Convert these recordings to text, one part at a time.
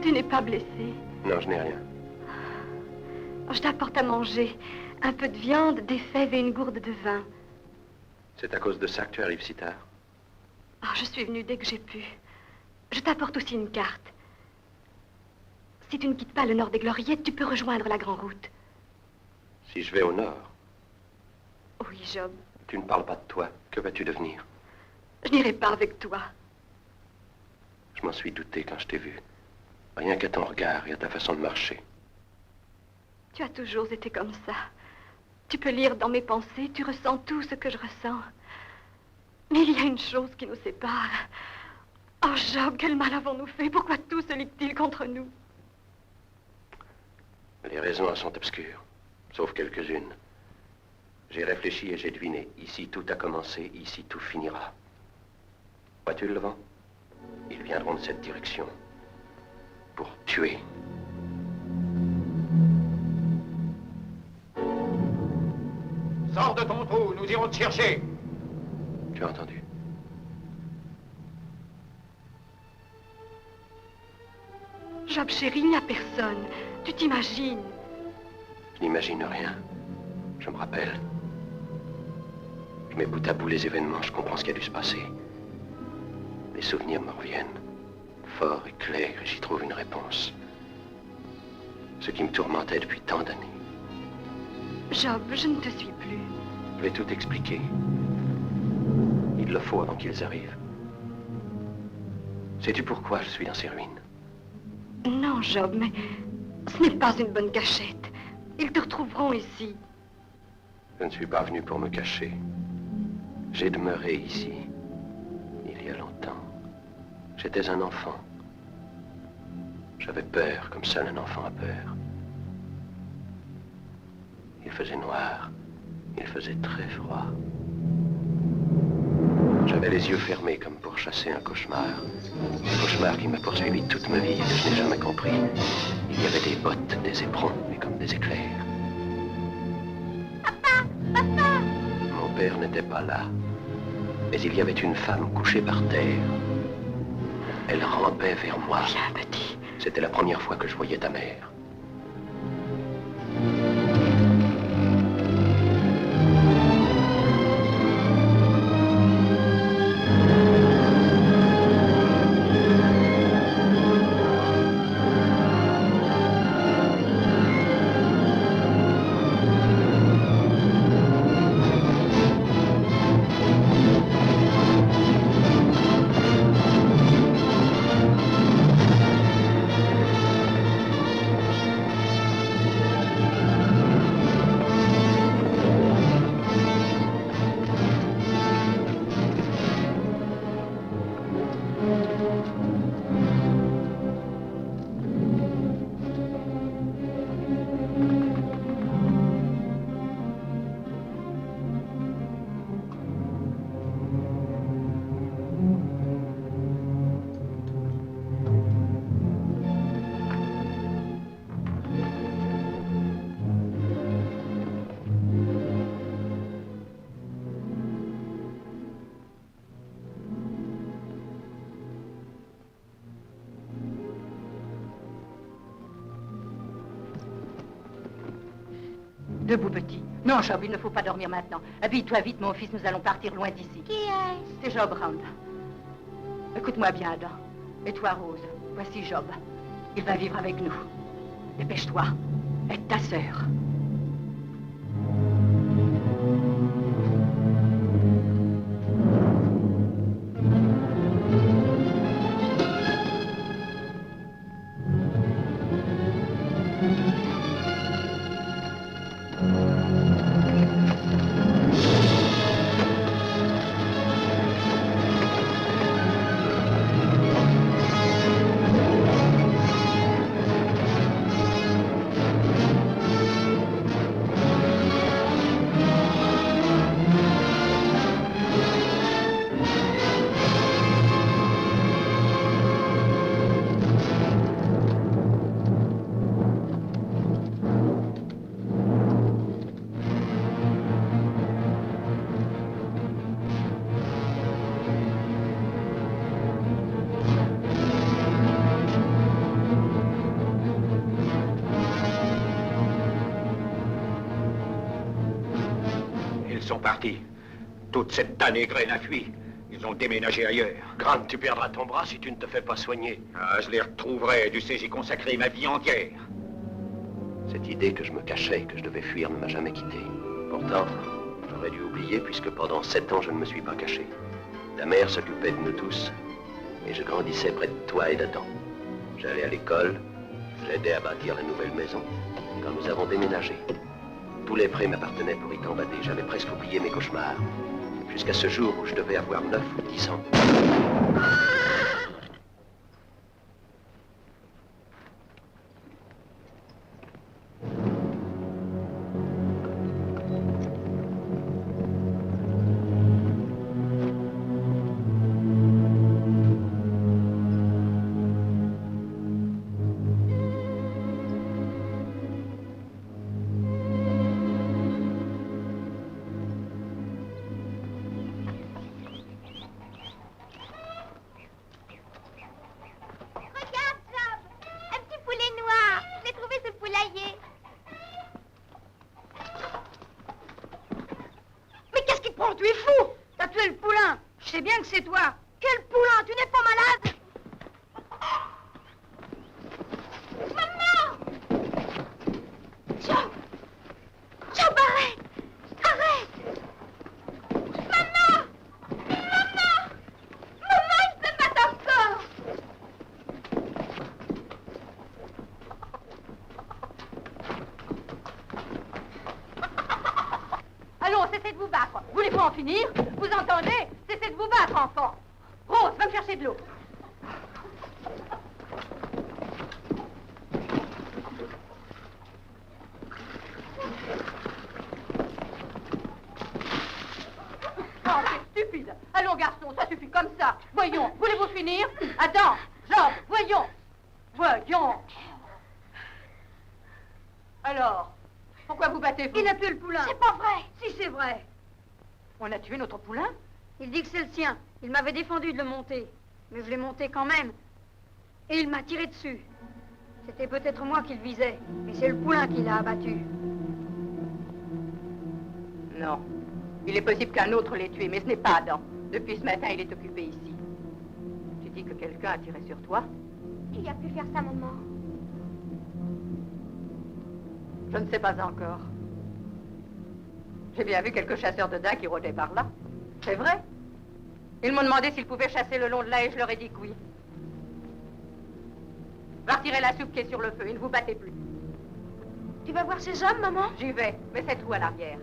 tu n'es pas blessé? Non, je n'ai rien. Je t'apporte à manger. Un peu de viande, des fèves et une gourde de vin. C'est à cause de ça que tu arrives si tard? Oh, je suis venue dès que j'ai pu. Je t'apporte aussi une carte. Si tu ne quittes pas le nord des Gloriettes, tu peux rejoindre la Grande Route. Si je vais au nord? Oui, Job. Tu ne parles pas de toi. Que vas-tu devenir? Je n'irai pas avec toi. Je m'en suis douté quand je t'ai vu. Rien qu'à ton regard et à ta façon de marcher. Tu as toujours été comme ça. Tu peux lire dans mes pensées, tu ressens tout ce que je ressens. Mais il y a une chose qui nous sépare. Oh, Job, quel mal avons-nous fait? Pourquoi tout se ligue-t-il contre nous? Les raisons en sont obscures, sauf quelques-unes. J'ai réfléchi et j'ai deviné. Ici, tout a commencé, ici, tout finira. Vois-tu le vent? Ils viendront de cette direction. Pour tuer. Sors de ton trou, nous irons te chercher. Tu as entendu? Job, chéri, il n'y a personne. Tu t'imagines? Je n'imagine rien. Je me rappelle. Je mets bout à bout les événements, je comprends ce qui a dû se passer. Les souvenirs me reviennent. Forts et clairs, et j'y trouve une réponse. Ce qui me tourmentait depuis tant d'années. Job, je ne te suis plus. Je vais tout expliquer. Il le faut avant qu'ils arrivent. Sais-tu pourquoi je suis dans ces ruines? Non, Job, mais ce n'est pas une bonne cachette. Ils te retrouveront ici. Je ne suis pas venu pour me cacher. J'ai demeuré ici, il y a longtemps. J'étais un enfant. J'avais peur, comme seul un enfant a peur. Il faisait noir, il faisait très froid. J'avais les yeux fermés comme pour chasser un cauchemar. Un cauchemar qui m'a poursuivi toute ma vie et que je n'ai jamais compris. Il y avait des bottes, des éperons, mais comme des éclairs. Papa! Papa! Mon père n'était pas là. Mais il y avait une femme couchée par terre. Elle rampait vers moi. Viens, petit. C'était la première fois que je voyais ta mère. Debout, petit. Non, Job, il ne faut pas dormir maintenant. Habille-toi vite, mon fils, nous allons partir loin d'ici. Qui est-ce? C'est Job Round. Écoute-moi bien, Adam. Et toi, Rose, voici Job. Il va vivre avec nous. Dépêche-toi. Aide ta sœur. sont partis. Toute cette tannée graine a fui. Ils ont déménagé ailleurs. Grant, tu perdras ton bras si tu ne te fais pas soigner. Ah, je les retrouverai. Tu sais, j'ai consacré ma vie entière. Cette idée que je me cachais, que je devais fuir, ne m'a jamais quitté. Pourtant, j'aurais dû oublier puisque pendant 7 ans, je ne me suis pas caché. Ta mère s'occupait de nous tous et je grandissais près de toi et d'Adam. J'allais à l'école, j'aidais à bâtir la nouvelle maison. Quand nous avons déménagé, tous les prêts m'appartenaient pour y gambader. J'avais presque oublié mes cauchemars. Jusqu'à ce jour où je devais avoir 9 ou 10 ans. Tu es fou! T'as tué le poulain! Je sais bien que c'est toi! Quel poulain? Tu n'es pas malade? Maman! Job! Job, arrête! Arrête! Maman! Maman! Maman, il se bat encore! Allons, cessez de vous battre. Voulez-vous en finir? Vous entendez? Cessez de vous battre, enfant. Rose, va me chercher de l'eau. Oh, c'est stupide. Allons, garçon, ça suffit comme ça. Voyons, voulez-vous finir? Adam, Georges, voyons. Voyons. Alors, pourquoi vous battez-vous? Il a tué le poulain. C'est pas vrai. Si, c'est vrai. On a tué notre poulain? Il dit que c'est le sien. Il m'avait défendu de le monter. Mais je l'ai monté quand même. Et il m'a tiré dessus. C'était peut-être moi qui le visais. Mais c'est le poulain qui l'a abattu. Non. Il est possible qu'un autre l'ait tué, mais ce n'est pas Adam. Depuis ce matin, il est occupé ici. Tu dis que quelqu'un a tiré sur toi? Qui a pu faire ça, maman? Je ne sais pas encore. J'ai bien vu quelques chasseurs de daims qui rôdaient par là. C'est vrai. Ils m'ont demandé s'ils pouvaient chasser le long de là et je leur ai dit que oui. Va retirer la soupe qui est sur le feu et ne vous battez plus. Tu vas voir ces hommes, maman? J'y vais, mais c'est tout à l'arrière.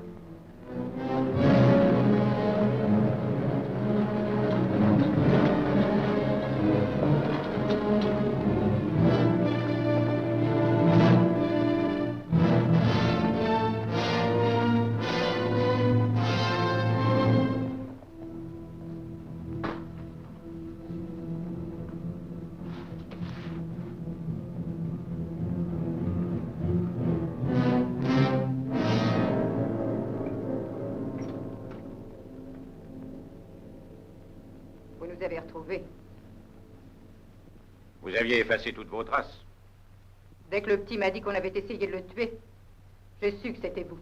Vous avez retrouvé. Vous aviez effacé toutes vos traces. Dès que le petit m'a dit qu'on avait essayé de le tuer, j'ai su que c'était vous.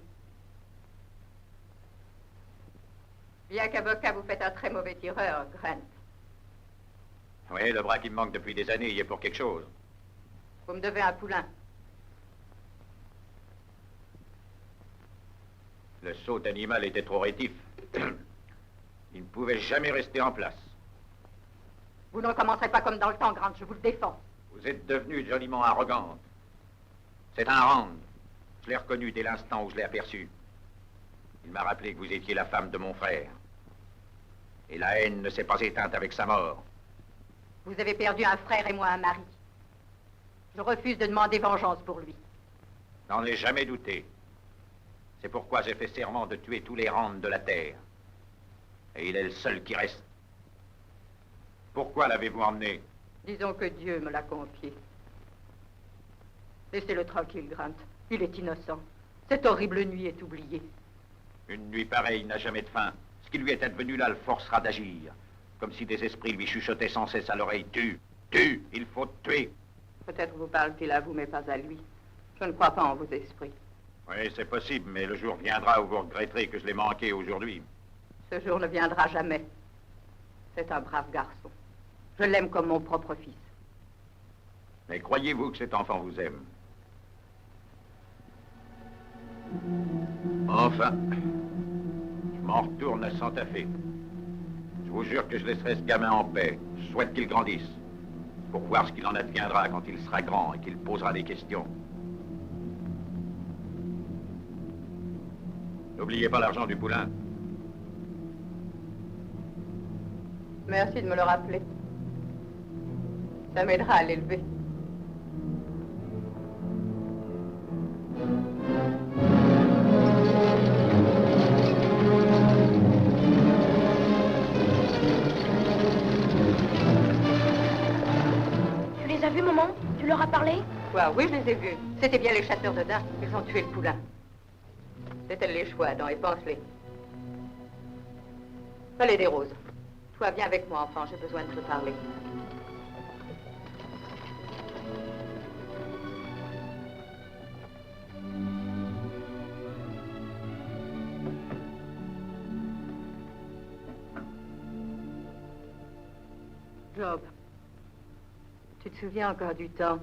Bien qu'avocat, vous faites un très mauvais tireur, Grant. Oui, le bras qui me manque depuis des années y est pour quelque chose. Vous me devez un poulain. Le saut d'animal était trop rétif. Il ne pouvait jamais rester en place. Vous ne recommencerez pas comme dans le temps, Grant, je vous le défends. Vous êtes devenue joliment arrogante. C'est un Rand. Je l'ai reconnu dès l'instant où je l'ai aperçu. Il m'a rappelé que vous étiez la femme de mon frère. Et la haine ne s'est pas éteinte avec sa mort. Vous avez perdu un frère et moi un mari. Je refuse de demander vengeance pour lui. N'en ai jamais douté. C'est pourquoi j'ai fait serment de tuer tous les Rands de la terre. Et il est le seul qui reste. Pourquoi l'avez-vous emmené? Disons que Dieu me l'a confié. Laissez-le tranquille, Grant. Il est innocent. Cette horrible nuit est oubliée. Une nuit pareille n'a jamais de fin. Ce qui lui est advenu là le forcera d'agir. Comme si des esprits lui chuchotaient sans cesse à l'oreille. Tue, tue, il faut tuer. Peut-être vous parle-t-il à vous, mais pas à lui. Je ne crois pas en vos esprits. Oui, c'est possible, mais le jour viendra où vous regretterez que je l'ai manqué aujourd'hui. Ce jour ne viendra jamais. C'est un brave garçon. Je l'aime comme mon propre fils. Mais croyez-vous que cet enfant vous aime? Enfin, je m'en retourne à Santa Fe. Je vous jure que je laisserai ce gamin en paix. Je souhaite qu'il grandisse, pour voir ce qu'il en adviendra quand il sera grand et qu'il posera des questions. N'oubliez pas l'argent du poulain. Merci de me le rappeler. Ça m'aidera à l'élever. Tu les as vus, maman? Tu leur as parlé? Quoi? Oui, je les ai vus. C'était bien les chasseurs de daims. Ils ont tué le poulain. C'est-elle les choix, Adam, et pense-les. Palais des Roses. Toi, viens avec moi, enfant, j'ai besoin de te parler. Job, tu te souviens encore du temps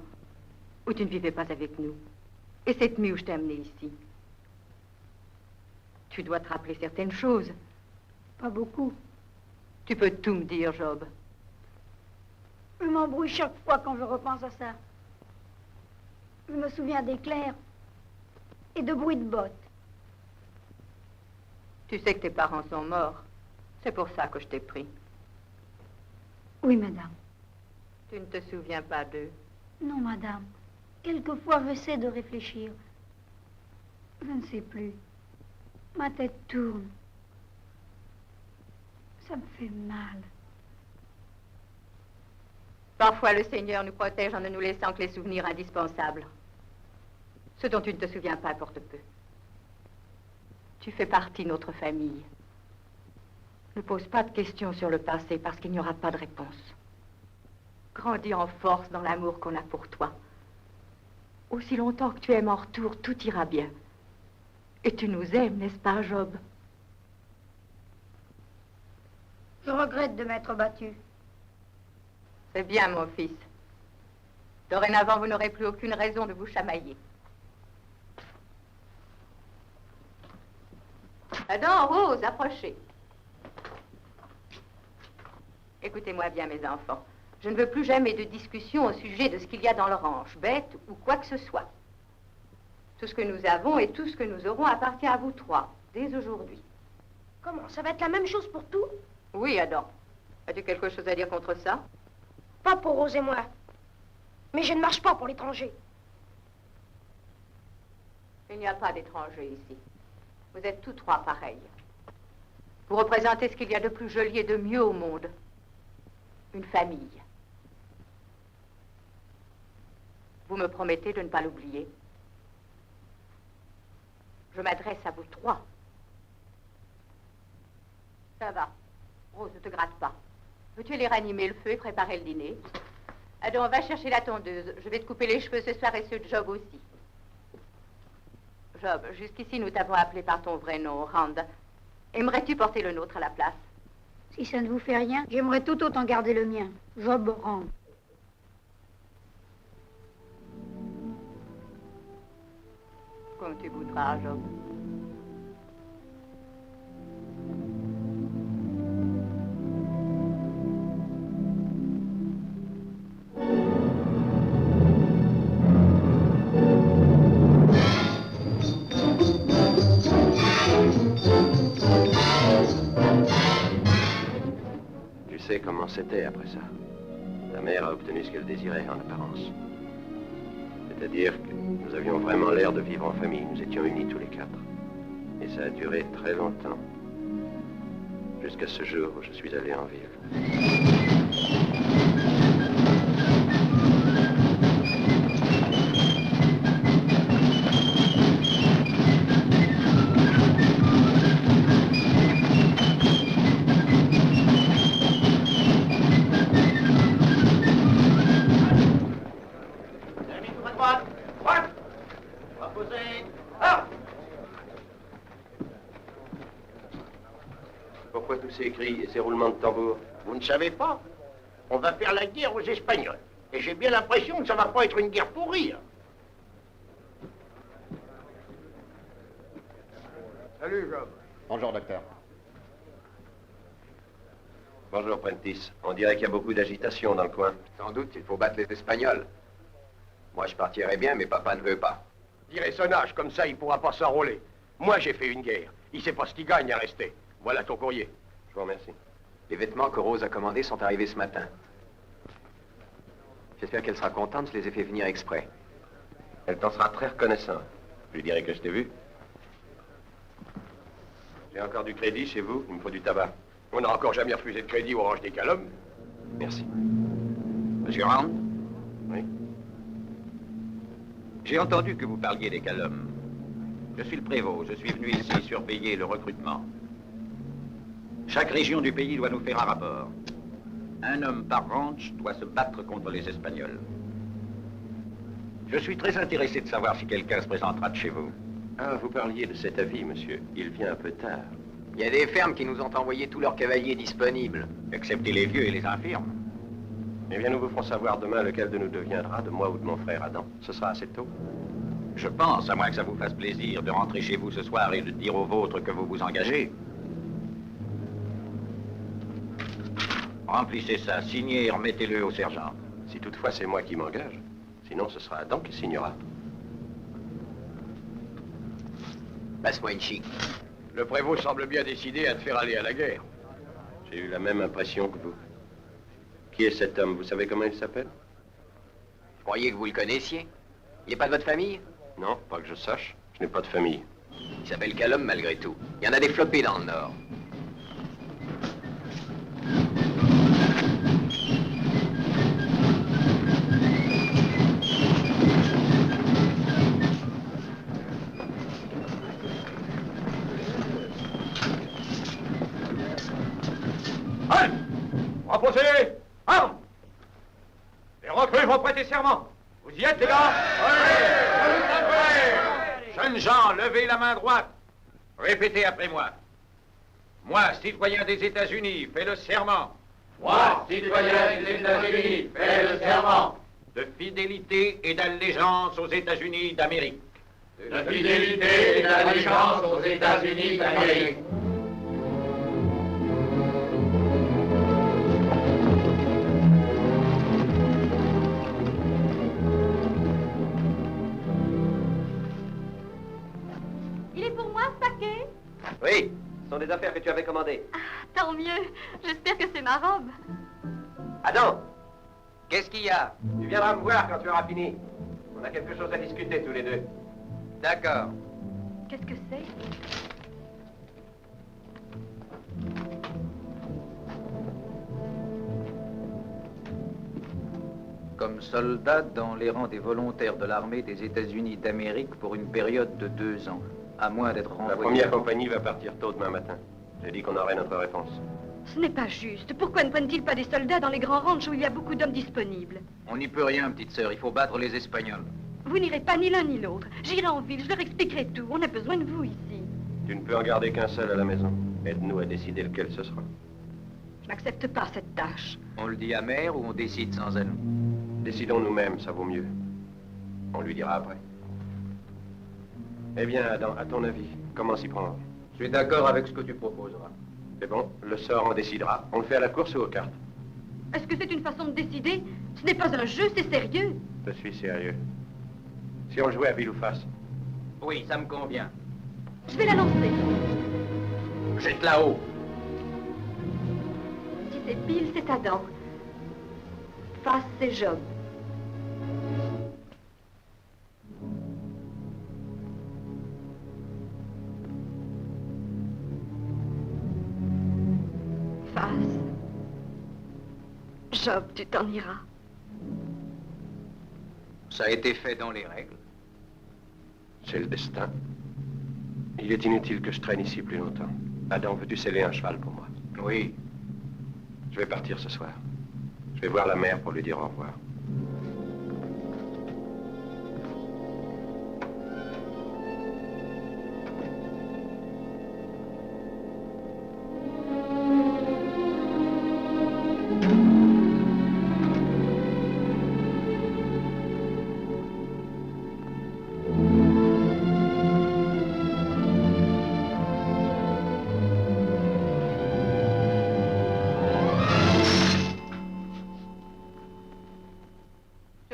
où tu ne vivais pas avec nous? Et cette nuit où je t'ai amené ici? Tu dois te rappeler certaines choses. Pas beaucoup. Tu peux tout me dire, Job. Je m'embrouille chaque fois quand je repense à ça. Je me souviens d'éclairs et de bruits de bottes. Tu sais que tes parents sont morts. C'est pour ça que je t'ai pris. Oui, madame. Tu ne te souviens pas d'eux? Non, madame. Quelquefois, j'essaie de réfléchir. Je ne sais plus. Ma tête tourne. Ça me fait mal. Parfois, le Seigneur nous protège en ne nous laissant que les souvenirs indispensables. Ce dont tu ne te souviens pas importe peu. Tu fais partie de notre famille. Ne pose pas de questions sur le passé parce qu'il n'y aura pas de réponse. Grandis en force dans l'amour qu'on a pour toi. Aussi longtemps que tu aimes en retour, tout ira bien. Et tu nous aimes, n'est-ce pas, Job? Je regrette de m'être battue. C'est bien, mon fils. Dorénavant, vous n'aurez plus aucune raison de vous chamailler. Adam, Rose, approchez. Écoutez-moi bien, mes enfants. Je ne veux plus jamais de discussion au sujet de ce qu'il y a dans le ranch, bête ou quoi que ce soit. Tout ce que nous avons et tout ce que nous aurons appartient à vous trois, dès aujourd'hui. Comment? Ça va être la même chose pour tout? Oui, Adam. As-tu quelque chose à dire contre ça? Pas pour Rose et moi. Mais je ne marche pas pour l'étranger. Il n'y a pas d'étrangers ici. Vous êtes tous trois pareils. Vous représentez ce qu'il y a de plus joli et de mieux au monde. Une famille. Vous me promettez de ne pas l'oublier? Je m'adresse à vous trois. Ça va. Rose, ne te gratte pas. Veux-tu aller ranimer le feu et préparer le dîner? Adam, va chercher la tondeuse. Je vais te couper les cheveux ce soir et ceux de Job aussi. Job, jusqu'ici, nous t'avons appelé par ton vrai nom, Rand. Aimerais-tu porter le nôtre à la place? Si ça ne vous fait rien, j'aimerais tout autant garder le mien. Job Rand. Comme tu voudras, Job. Tu sais comment c'était après ça. Ta mère a obtenu ce qu'elle désirait, en apparence. C'est-à-dire que nous avions vraiment l'air de vivre en famille. Nous étions unis tous les quatre. Et ça a duré très longtemps. Jusqu'à ce jour où je suis allé en ville. Droite. Reposez. Ah. ces cris et ces roulements de tambour? Vous ne savez pas? On va faire la guerre aux Espagnols. Et j'ai bien l'impression que ça va pas être une guerre pour rire. Salut, Job. Bonjour, docteur. Bonjour, Prentice. On dirait qu'il y a beaucoup d'agitation dans le coin. Sans doute, il faut battre les Espagnols. Moi, je partirais bien, mais papa ne veut pas. Dirais son âge, comme ça, il pourra pas s'enrôler. Moi, j'ai fait une guerre. Il sait pas ce qu'il gagne à rester. Voilà ton courrier. Je vous remercie. Les vêtements que Rose a commandés sont arrivés ce matin. J'espère qu'elle sera contente, je les ai fait venir exprès. Elle t'en sera très reconnaissante. Je lui dirai que je t'ai vu. J'ai encore du crédit chez vous. Il me faut du tabac. On n'a encore jamais refusé de crédit au Orange des Calommes. Merci. Monsieur Rand, Oui. j'ai entendu que vous parliez des Calommes. Je suis le prévôt. Je suis venu ici surveiller le recrutement. Chaque région du pays doit nous faire un rapport. Un homme par ranch doit se battre contre les Espagnols. Je suis très intéressé de savoir si quelqu'un se présentera de chez vous. Ah, vous parliez de cet avis, monsieur. Il vient un peu tard. Il y a des fermes qui nous ont envoyé tous leurs cavaliers disponibles. Excepté les vieux et les infirmes. Eh bien, nous vous ferons savoir demain lequel de nous deviendra, de moi ou de mon frère Adam. Ce sera assez tôt. Je pense, à moins que ça vous fasse plaisir, de rentrer chez vous ce soir et de dire aux vôtres que vous vous engagez. Remplissez ça, signez et remettez-le au sergent. Si toutefois c'est moi qui m'engage. Sinon, ce sera Adam qui signera. Passe-moi une chic. Le prévôt semble bien décidé à te faire aller à la guerre. J'ai eu la même impression que vous. Qui est cet homme? Vous savez comment il s'appelle? Vous croyez que vous le connaissiez? Il n'est pas de votre famille? Non, pas que je sache. Je n'ai pas de famille. Il s'appelle Calum malgré tout. Il y en a des flopés dans le Nord. Halt! Reposez! Armes! Les recrues vont prêter serment. Vous y êtes, les gars? Oui! Jeunes gens, levez la main droite. Répétez après moi. Moi, citoyen des États-Unis, fais le serment. Moi, citoyen des États-Unis, fais le serment De fidélité et d'allégeance aux États-Unis d'Amérique. de fidélité et d'allégeance aux États-Unis d'Amérique. Il est pour moi, ce paquet? Oui, ce sont des affaires que tu avais commandées. Ah, tant mieux. J'espère que c'est ma robe. Adam, Qu'est-ce qu'il y a? tu viendras me voir quand tu auras fini. On a quelque chose à discuter tous les deux. D'accord. Qu'est-ce que c'est? Comme soldat dans les rangs des volontaires de l'armée des États-Unis d'Amérique pour une période de 2 ans, à moins d'être renvoyé. La première compagnie va partir tôt demain matin. J'ai dit qu'on aurait notre réponse. Ce n'est pas juste. Pourquoi ne prennent-ils pas des soldats dans les grands ranchs où il y a beaucoup d'hommes disponibles? On n'y peut rien, petite sœur, il faut battre les Espagnols. Vous n'irez pas ni l'un ni l'autre. J'irai en ville, je leur expliquerai tout. On a besoin de vous ici. Tu ne peux en garder qu'un seul à la maison. Aide-nous à décider lequel ce sera. Je n'accepte pas cette tâche. On le dit à mère ou on décide sans elle? Décidons nous-mêmes, ça vaut mieux. On lui dira après. Eh bien, Adam, à ton avis, comment s'y prendre? Je suis d'accord avec ce que tu proposeras. C'est bon, le sort en décidera. On le fait à la course ou aux cartes? Est-ce que c'est une façon de décider? Ce n'est pas un jeu, c'est sérieux. Je suis sérieux. Si on jouait à pile ou face? Oui, ça me convient. Je vais la lancer. Jette là-haut. Si c'est pile, c'est Adam. Face, c'est Job. Face. Job, tu t'en iras. Ça a été fait dans les règles. C'est le destin. Il est inutile que je traîne ici plus longtemps. Adam, veux-tu sceller un cheval pour moi? Oui. Je vais partir ce soir. Je vais voir la mère pour lui dire au revoir.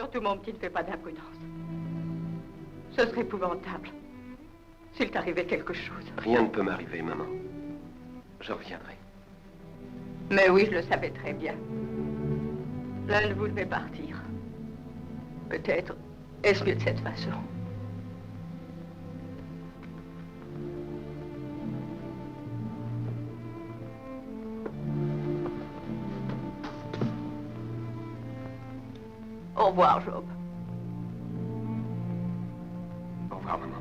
Surtout, mon petit, ne fais pas d'imprudence. Ce serait épouvantable s'il t'arrivait quelque chose. Rien ne peut m'arriver, maman. Je reviendrai. Mais oui, je le savais très bien. L'un de vous devait partir. Peut-être est-ce mieux de cette façon. Au revoir, Job. Au revoir, maman.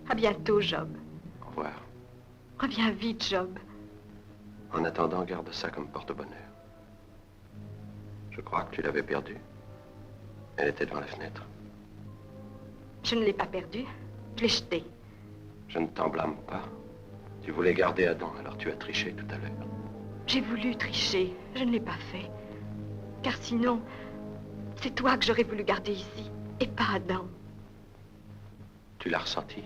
À bientôt, Job. Au revoir. Reviens vite, Job. En attendant, garde ça comme porte-bonheur. Je crois que tu l'avais perdue. Elle était devant la fenêtre. Je ne l'ai pas perdue. Je l'ai jetée. Je ne t'en blâme pas. Tu voulais garder Adam, alors tu as triché tout à l'heure. J'ai voulu tricher. Je ne l'ai pas fait. Car sinon, c'est toi que j'aurais voulu garder ici, et pas Adam. Tu l'as ressenti.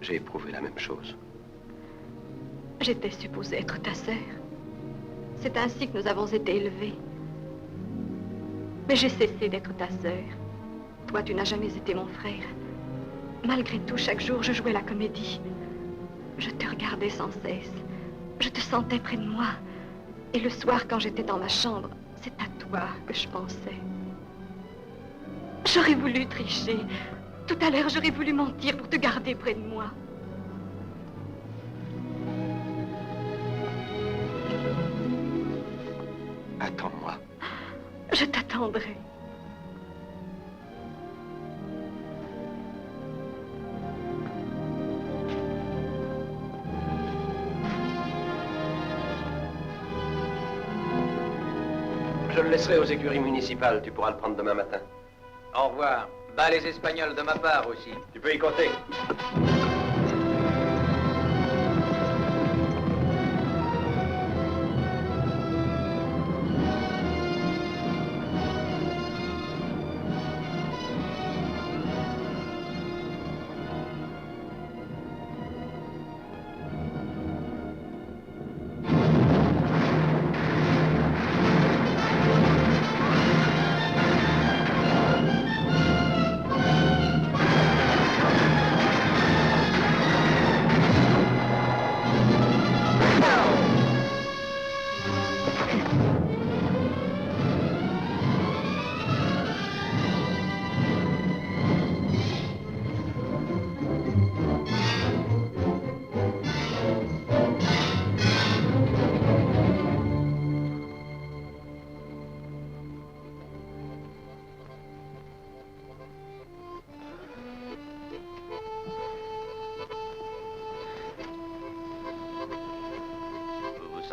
J'ai éprouvé la même chose. J'étais supposée être ta sœur. C'est ainsi que nous avons été élevés. Mais j'ai cessé d'être ta sœur. Toi, tu n'as jamais été mon frère. Malgré tout, chaque jour, je jouais la comédie. Je te regardais sans cesse. Je te sentais près de moi. Et le soir, quand j'étais dans ma chambre, c'est à toi que je pensais. J'aurais voulu tricher. Tout à l'heure, j'aurais voulu mentir pour te garder près de moi. Attends-moi. Je t'attendrai. Je le laisserai aux écuries municipales. Tu pourras le prendre demain matin. Au revoir. Bas les Espagnols de ma part aussi. Tu peux y compter.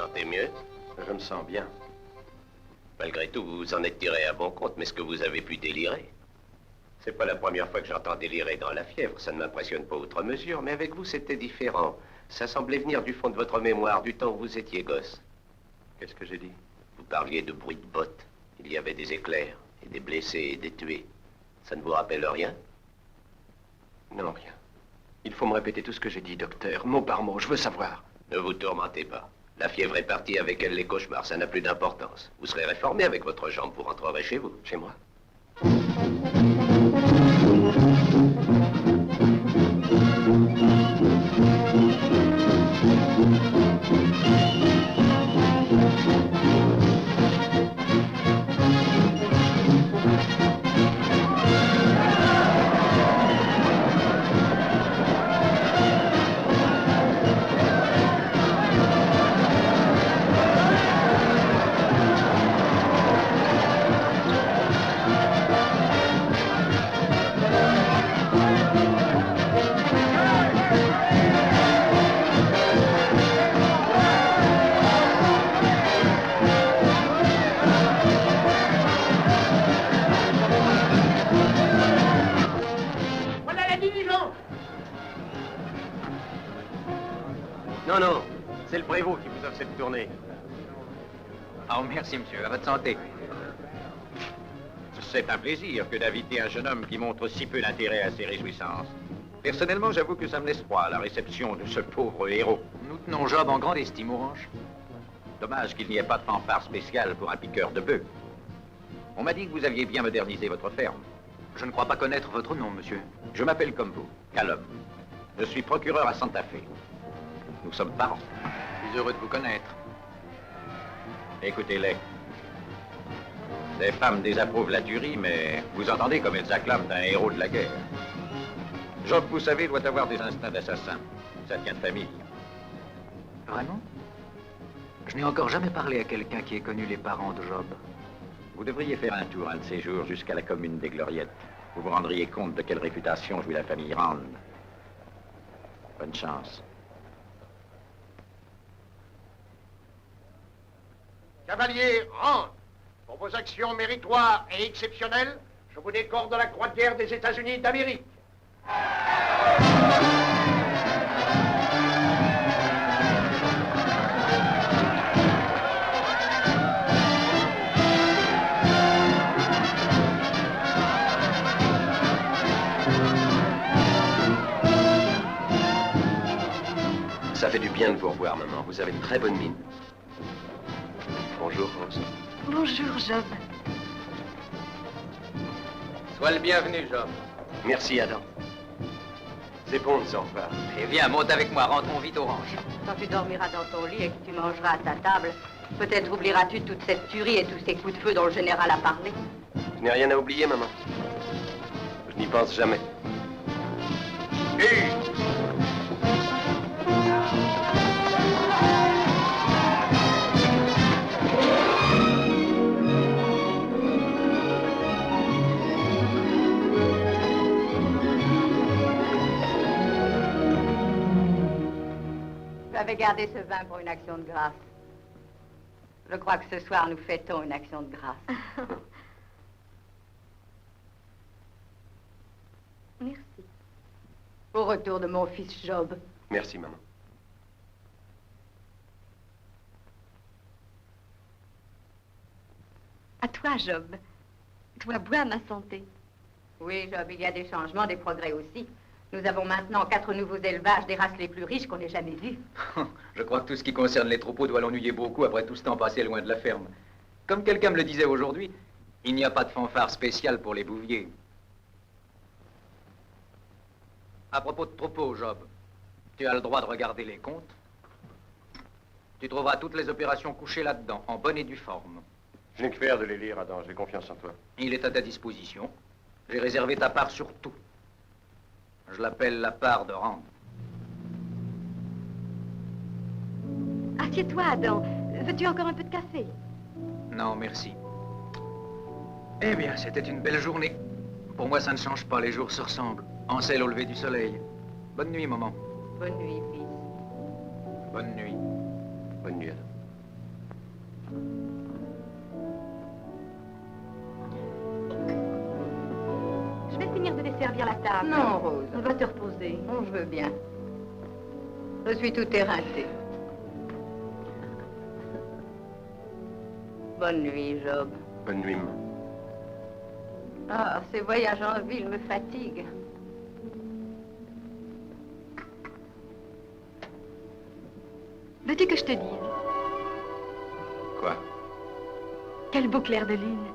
sentez mieux? Je me sens bien. Malgré tout, vous vous en êtes tiré à bon compte, mais est-ce que vous avez pu délirer? C'est pas la première fois que j'entends délirer dans la fièvre, ça ne m'impressionne pas outre mesure, mais avec vous, c'était différent. Ça semblait venir du fond de votre mémoire, du temps où vous étiez gosse. Qu'est-ce que j'ai dit? Vous parliez de bruit de bottes. Il y avait des éclairs, et des blessés, et des tués. Ça ne vous rappelle rien? Non, rien. Il faut me répéter tout ce que j'ai dit, docteur, mot par mot, je veux savoir. Ne vous tourmentez pas. La fièvre est partie, avec elle les cauchemars, ça n'a plus d'importance. Vous serez réformé avec votre jambe, vous rentrerez chez vous. Chez moi? le prévôt qui vous offre cette tournée. Oh, merci, monsieur. À votre santé. C'est un plaisir que d'inviter un jeune homme qui montre si peu d'intérêt à ses réjouissances. Personnellement, j'avoue que ça me laisse froid, la réception de ce pauvre héros. Nous tenons Job en grande estime, Orange. Dommage qu'il n'y ait pas de fanfare spéciale pour un piqueur de bœufs. On m'a dit que vous aviez bien modernisé votre ferme. Je ne crois pas connaître votre nom, monsieur. Je m'appelle comme vous, Callum. Je suis procureur à Santa Fe. Nous sommes parents. Je suis heureux de vous connaître. Écoutez-les. Les femmes désapprouvent la tuerie, mais vous entendez comme elles acclament un héros de la guerre. Job, vous savez, doit avoir des instincts d'assassin. Ça tient de famille. Vraiment? Je n'ai encore jamais parlé à quelqu'un qui ait connu les parents de Job. Vous devriez faire un tour un de ces jours jusqu'à la commune des Gloriettes. Vous vous rendriez compte de quelle réputation jouit la famille Rand. Bonne chance. Cavalier Rand, pour vos actions méritoires et exceptionnelles, je vous décore de la Croix de guerre des États-Unis d'Amérique. Ça fait du bien de vous revoir, maman. Vous avez de très bonne mine. Bonjour, Rose. Bonjour, Job. Sois le bienvenu, Job. Merci, Adam. C'est bon de s'en revoir. Et viens, monte avec moi, rentrons vite, Orange. Quand tu dormiras dans ton lit et que tu mangeras à ta table, peut-être oublieras-tu toute cette tuerie et tous ces coups de feu dont le général a parlé. Je n'ai rien à oublier, maman. Je n'y pense jamais. Et... J'avais gardé ce vin pour une action de grâce. Je crois que ce soir, nous fêtons une action de grâce. Merci. Au retour de mon fils Job. Merci, maman. À toi, Job. Toi, bois à ma santé. Oui, Job, il y a des changements, des progrès aussi. Nous avons maintenant 4 nouveaux élevages des races les plus riches qu'on ait jamais vues. Je crois que tout ce qui concerne les troupeaux doit l'ennuyer beaucoup après tout ce temps passé loin de la ferme. Comme quelqu'un me le disait aujourd'hui, il n'y a pas de fanfare spéciale pour les bouviers. À propos de troupeaux, Job, tu as le droit de regarder les comptes. Tu trouveras toutes les opérations couchées là-dedans, en bonne et due forme. Je n'ai que faire de les lire, Adam. J'ai confiance en toi. Il est à ta disposition. J'ai réservé ta part sur tout. Je l'appelle la part de Rand. Assieds-toi, Adam. Veux-tu encore un peu de café? Non, merci. Eh bien, c'était une belle journée. Pour moi, ça ne change pas, les jours se ressemblent. Ancelle au lever du soleil. Bonne nuit, maman. Bonne nuit, fils. Bonne nuit. Bonne nuit, Adam. Je vais finir de desservir la table. Non, Rose. On va te reposer. Oh, je veux bien. Je suis tout éreinté. Bonne nuit, Job. Bonne nuit, maman. Ah, ces voyages en ville me fatiguent. Veux-tu que je te dise? Quoi? Quel beau clair de lune.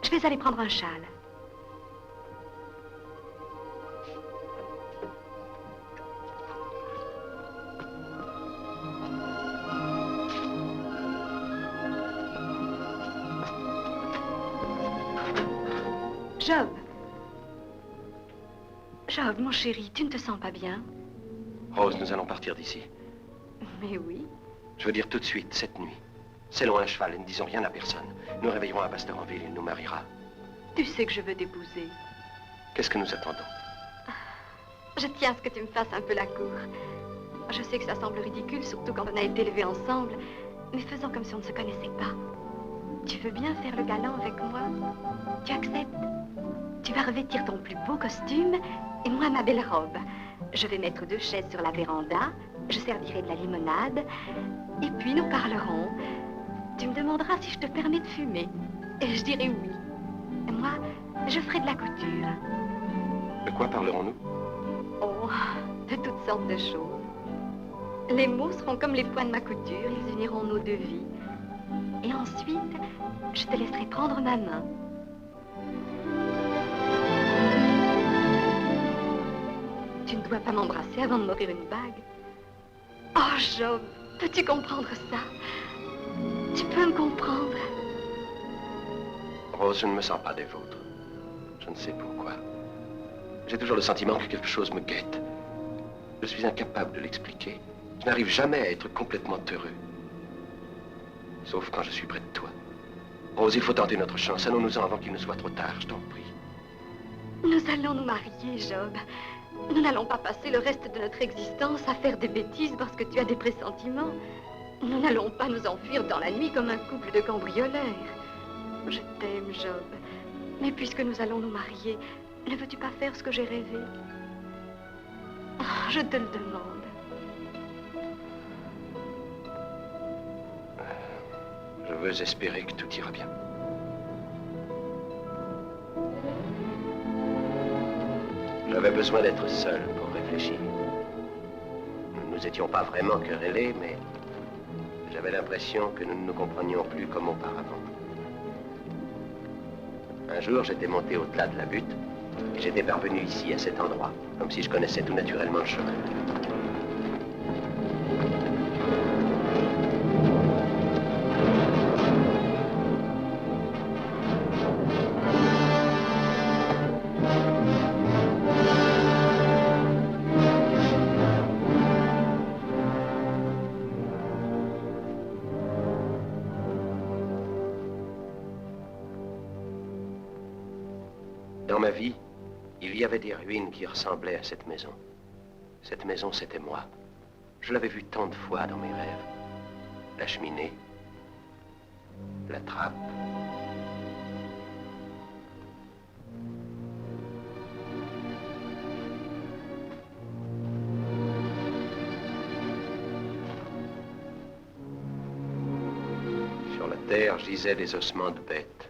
Je vais aller prendre un châle. Job. Job, mon chéri, tu ne te sens pas bien? Rose, nous allons partir d'ici. Mais oui. Je veux dire tout de suite, cette nuit. Sellons un cheval et ne disons rien à personne. Nous réveillerons un pasteur en ville, il nous mariera. Tu sais que je veux t'épouser. Qu'est-ce que nous attendons? Je tiens à ce que tu me fasses un peu la cour. Je sais que ça semble ridicule, surtout quand on a été élevés ensemble, mais faisons comme si on ne se connaissait pas. Tu veux bien faire le galant avec moi? Tu acceptes? Tu vas revêtir ton plus beau costume et moi ma belle robe. Je vais mettre 2 chaises sur la véranda, je servirai de la limonade, et puis nous parlerons. Tu me demanderas si je te permets de fumer. Et je dirai oui. Et moi, je ferai de la couture. De quoi parlerons-nous? Oh, de toutes sortes de choses. Les mots seront comme les points de ma couture, ils uniront nos 2 vies. Et ensuite, je te laisserai prendre ma main. Tu ne dois pas m'embrasser avant de m'offrir une bague. Oh, Job, peux-tu comprendre ça? Tu peux me comprendre? Rose, je ne me sens pas des vôtres. Je ne sais pourquoi. J'ai toujours le sentiment que quelque chose me guette. Je suis incapable de l'expliquer. Je n'arrive jamais à être complètement heureux. Sauf quand je suis près de toi. Rose, il faut tenter notre chance. Allons-nous-en avant qu'il ne soit trop tard, je t'en prie. Nous allons nous marier, Job. Nous n'allons pas passer le reste de notre existence à faire des bêtises parce que tu as des pressentiments. Nous n'allons pas nous enfuir dans la nuit comme un couple de cambrioleurs. Je t'aime, Job. Mais puisque nous allons nous marier, ne veux-tu pas faire ce que j'ai rêvé? Oh, je te le demande. Je veux espérer que tout ira bien. J'avais besoin d'être seul pour réfléchir. Nous ne nous étions pas vraiment querellés, mais j'avais l'impression que nous ne nous comprenions plus comme auparavant. Un jour, j'étais monté au-delà de la butte et j'étais parvenu ici, à cet endroit, comme si je connaissais tout naturellement le chemin. Dans ma vie, il y avait des ruines qui ressemblaient à cette maison. Cette maison, c'était moi. Je l'avais vue tant de fois dans mes rêves. La cheminée, la trappe. Sur la terre gisaient des ossements de bêtes.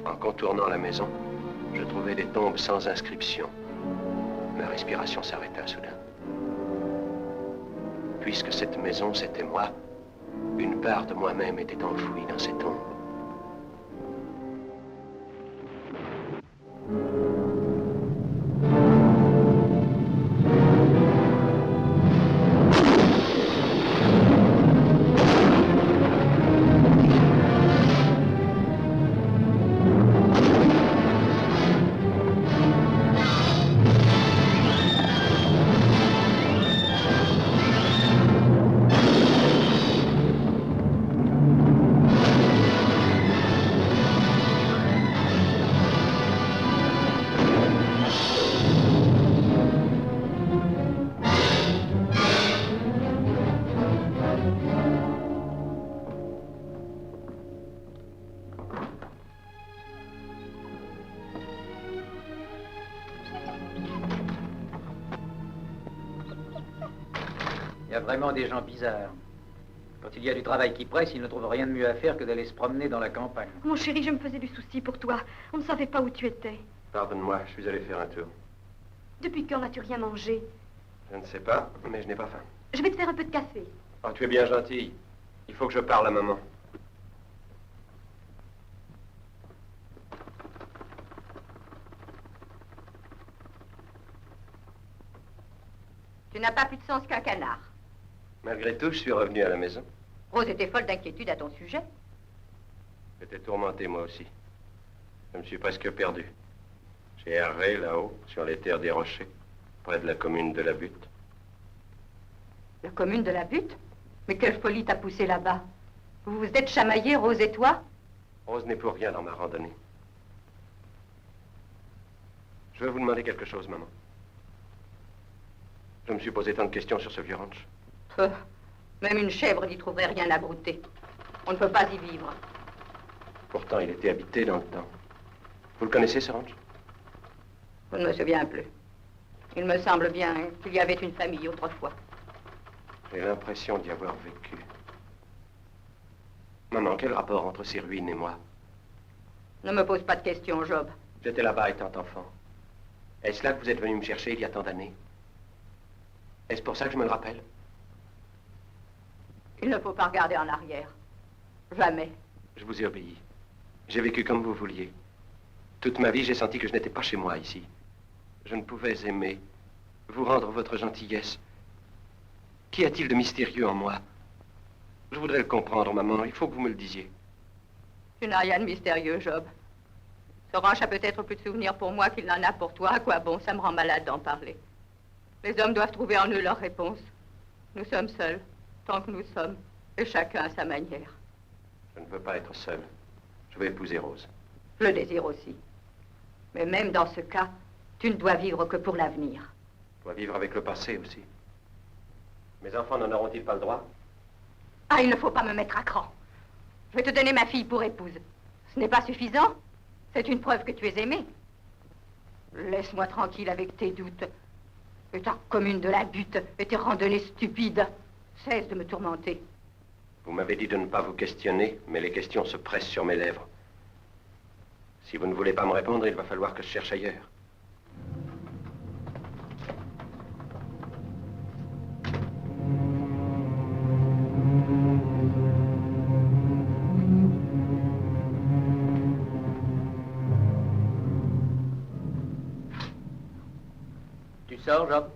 En contournant la maison, je trouvais des tombes sans inscription. Ma respiration s'arrêta soudain. Puisque cette maison, c'était moi, une part de moi-même était enfouie dans ces tombes. Il y a vraiment des gens bizarres. Quand il y a du travail qui presse, ils ne trouvent rien de mieux à faire que d'aller se promener dans la campagne. Mon chéri, je me faisais du souci pour toi. On ne savait pas où tu étais. Pardonne-moi, je suis allé faire un tour. Depuis quand n'as-tu rien mangé? Je ne sais pas, mais je n'ai pas faim. Je vais te faire un peu de café. Oh, tu es bien gentille. Il faut que je parle à maman. Tu n'as pas plus de sens qu'un canard. Malgré tout, je suis revenu à la maison. Rose était folle d'inquiétude à ton sujet. J'étais tourmenté, moi aussi. Je me suis presque perdu. J'ai erré là-haut, sur les terres des rochers, près de la commune de la Butte. La commune de la Butte? Mais quelle folie t'a poussé là-bas? Vous vous êtes chamaillés, Rose et toi? Rose n'est pour rien dans ma randonnée. Je veux vous demander quelque chose, maman. Je me suis posé tant de questions sur ce vieux ranch. Même une chèvre n'y trouverait rien à brouter. On ne peut pas y vivre. Pourtant, il était habité dans le temps. Vous le connaissez, ce ranch? Je ne me souviens plus. Il me semble bien qu'il y avait une famille autrefois. J'ai l'impression d'y avoir vécu. Maman, quel rapport entre ces ruines et moi? Ne me pose pas de questions, Job. J'étais là-bas étant enfant. Est-ce là que vous êtes venu me chercher il y a tant d'années? Est-ce pour ça que je me le rappelle? Il ne faut pas regarder en arrière. Jamais. Je vous ai obéi. J'ai vécu comme vous vouliez. Toute ma vie, j'ai senti que je n'étais pas chez moi ici. Je ne pouvais aimer, vous rendre votre gentillesse. Qu'y a-t-il de mystérieux en moi? Je voudrais le comprendre, maman. Il faut que vous me le disiez. Tu n'as rien de mystérieux, Job. Ce ranch a peut-être plus de souvenirs pour moi qu'il n'en a pour toi. À quoi bon, ça me rend malade d'en parler. Les hommes doivent trouver en eux leur réponse. Nous sommes seuls, tant que nous sommes, et chacun à sa manière. Je ne veux pas être seul. Je veux épouser Rose. Je le désire aussi. Mais même dans ce cas, tu ne dois vivre que pour l'avenir. Je dois vivre avec le passé aussi. Mes enfants n'en auront-ils pas le droit? Ah, il ne faut pas me mettre à cran. Je vais te donner ma fille pour épouse. Ce n'est pas suffisant. C'est une preuve que tu es aimé. Laisse-moi tranquille avec tes doutes. Et ta commune de la butte et tes randonnées stupides. Cesse de me tourmenter. Vous m'avez dit de ne pas vous questionner, mais les questions se pressent sur mes lèvres. Si vous ne voulez pas me répondre, il va falloir que je cherche ailleurs. Tu sors, Job?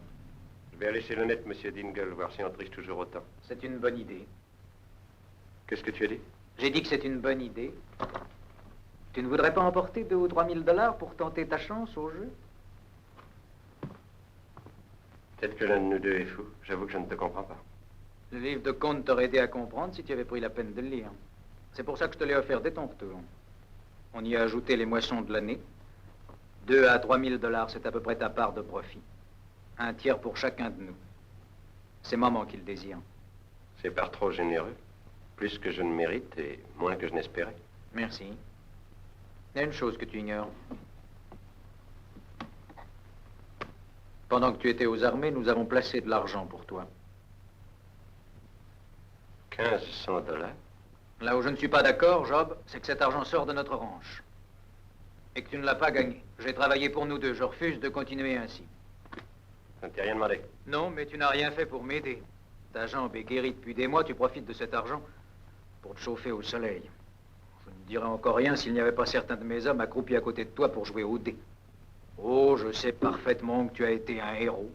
Je vais aller chez le net, monsieur Dingle, voir si on triche toujours autant. C'est une bonne idée. Qu'est-ce que tu as dit? J'ai dit que c'est une bonne idée. Tu ne voudrais pas emporter 2 ou 3 000 $ pour tenter ta chance au jeu? Peut-être que l'un de nous deux est fou. J'avoue que je ne te comprends pas. Le livre de compte t'aurait aidé à comprendre si tu avais pris la peine de le lire. C'est pour ça que je te l'ai offert dès ton retour. On y a ajouté les moissons de l'année. 2 à 3 000 $, c'est à peu près ta part de profit. 1 tiers pour chacun de nous. C'est maman qui le désire. C'est par trop généreux. Plus que je ne mérite et moins que je n'espérais. Merci. Il y a une chose que tu ignores. Pendant que tu étais aux armées, nous avons placé de l'argent pour toi. 1500 $. Là où je ne suis pas d'accord, Job, c'est que cet argent sort de notre ranch. Et que tu ne l'as pas gagné. J'ai travaillé pour nous deux. Je refuse de continuer ainsi. Je ne t'ai rien demandé. Non, mais tu n'as rien fait pour m'aider. Ta jambe est guérie depuis des mois. Tu profites de cet argent pour te chauffer au soleil. Je ne dirais encore rien s'il n'y avait pas certains de mes hommes accroupis à côté de toi pour jouer au dé. Oh, je sais parfaitement que tu as été un héros.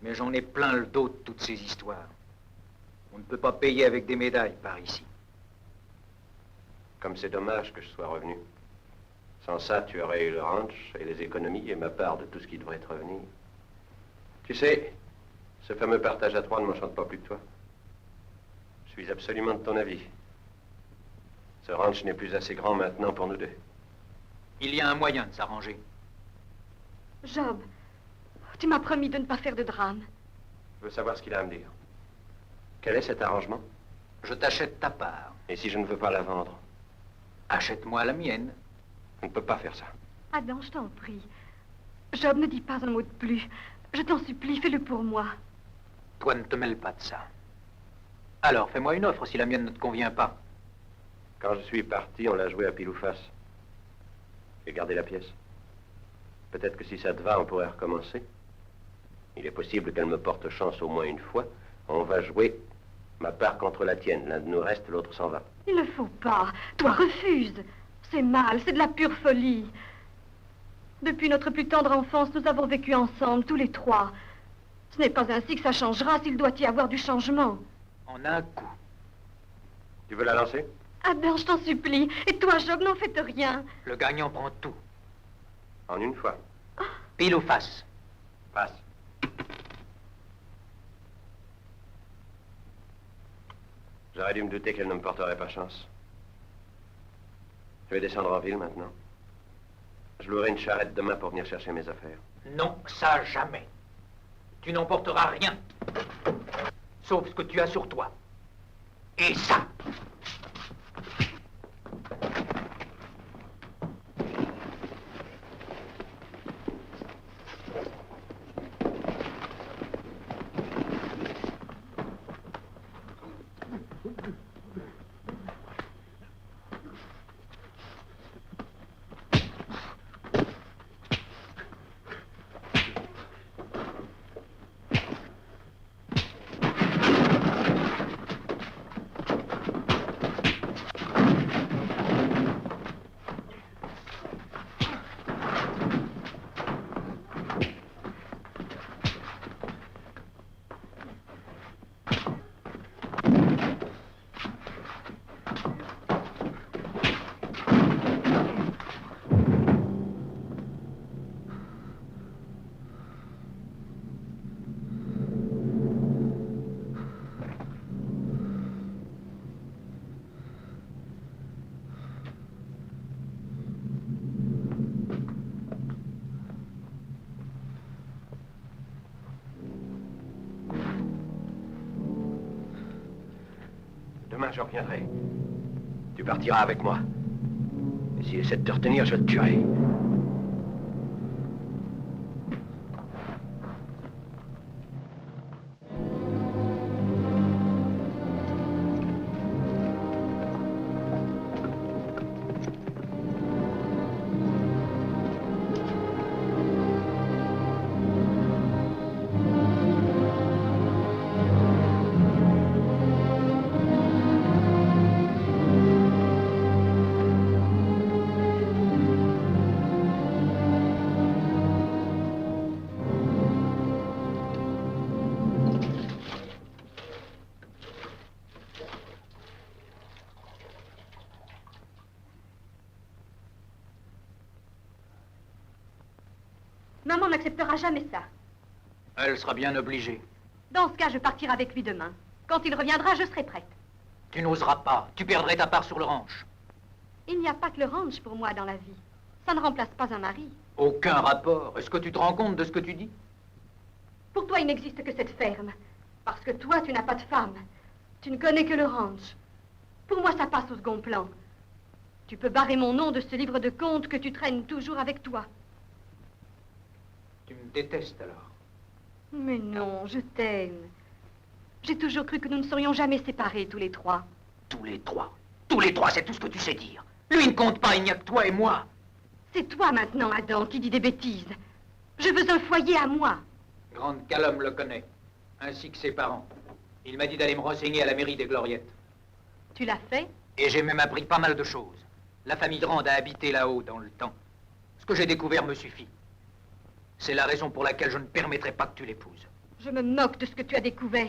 Mais j'en ai plein le dos de toutes ces histoires. On ne peut pas payer avec des médailles par ici. Comme c'est dommage que je sois revenu. Sans ça, tu aurais eu le ranch et les économies et ma part de tout ce qui devrait te revenir. Tu sais, ce fameux partage à 3 ne m'enchante pas plus que toi. Je suis absolument de ton avis. Ce ranch n'est plus assez grand maintenant pour nous deux. Il y a un moyen de s'arranger. Job, tu m'as promis de ne pas faire de drame. Je veux savoir ce qu'il a à me dire. Quel est cet arrangement? Je t'achète ta part. Et si je ne veux pas la vendre? Achète-moi la mienne. Je ne peux pas faire ça. Adam, je t'en prie. Job, ne dis pas un mot de plus. Je t'en supplie, fais-le pour moi. Toi, ne te mêle pas de ça. Alors, fais-moi une offre si la mienne ne te convient pas. Quand je suis parti, on l'a joué à pile ou face. J'ai gardé la pièce. Peut-être que si ça te va, on pourrait recommencer. Il est possible qu'elle me porte chance au moins une fois. On va jouer ma part contre la tienne. L'un de nous reste, l'autre s'en va. Il ne faut pas. Toi, refuse. C'est mal, c'est de la pure folie. Depuis notre plus tendre enfance, nous avons vécu ensemble, tous les trois. Ce n'est pas ainsi que ça changera s'il doit y avoir du changement. En un coup. Tu veux la lancer? Adam, je t'en supplie. Et toi, Job, n'en faites rien. Le gagnant prend tout. En une fois. Pile ou face? Passe. J'aurais dû me douter qu'elle ne me porterait pas chance. Je vais descendre en ville maintenant. Je louerai une charrette demain pour venir chercher mes affaires. Non, ça jamais. Tu n'emporteras rien. Sauf ce que tu as sur toi. Et ça. Demain, je reviendrai. Tu partiras avec moi. Et s'il essaie de te retenir, je le tuerai. Maman n'acceptera jamais ça. Elle sera bien obligée. Dans ce cas, je partirai avec lui demain. Quand il reviendra, je serai prête. Tu n'oseras pas. Tu perdrais ta part sur le ranch. Il n'y a pas que le ranch pour moi dans la vie. Ça ne remplace pas un mari. Aucun rapport. Est-ce que tu te rends compte de ce que tu dis? Pour toi, il n'existe que cette ferme. Parce que toi, tu n'as pas de femme. Tu ne connais que le ranch. Pour moi, ça passe au second plan. Tu peux barrer mon nom de ce livre de contes que tu traînes toujours avec toi. Tu me détestes alors? Mais non, je t'aime. J'ai toujours cru que nous ne serions jamais séparés, tous les trois. Tous les trois? Tous les trois, c'est tout ce que tu sais dire. Lui ne compte pas, il n'y a que toi et moi. C'est toi maintenant, Adam, qui dis des bêtises. Je veux un foyer à moi. Grande Callum le connaît, ainsi que ses parents. Il m'a dit d'aller me renseigner à la mairie des Gloriettes. Tu l'as fait? Et j'ai même appris pas mal de choses. La famille Drand a habité là-haut dans le temps. Ce que j'ai découvert me suffit. C'est la raison pour laquelle je ne permettrai pas que tu l'épouses. Je me moque de ce que tu as découvert.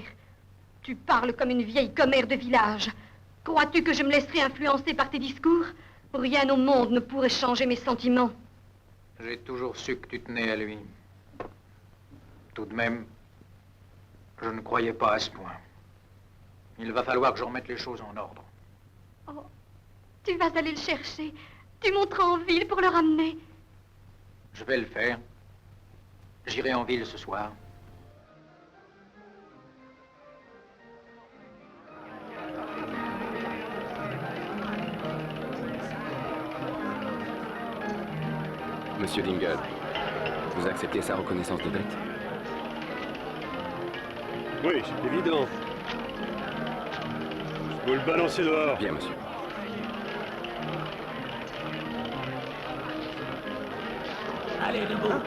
Tu parles comme une vieille commère de village. Crois-tu que je me laisserai influencer par tes discours? Rien au monde ne pourrait changer mes sentiments. J'ai toujours su que tu tenais à lui. Tout de même, je ne croyais pas à ce point. Il va falloir que je remette les choses en ordre. Oh, tu vas aller le chercher. Tu monteras en ville pour le ramener. Je vais le faire. J'irai en ville ce soir. Monsieur Dingle, vous acceptez sa reconnaissance de dette? Oui, c'est évident. Vous le balancez dehors. Bien, monsieur. Allez, debout.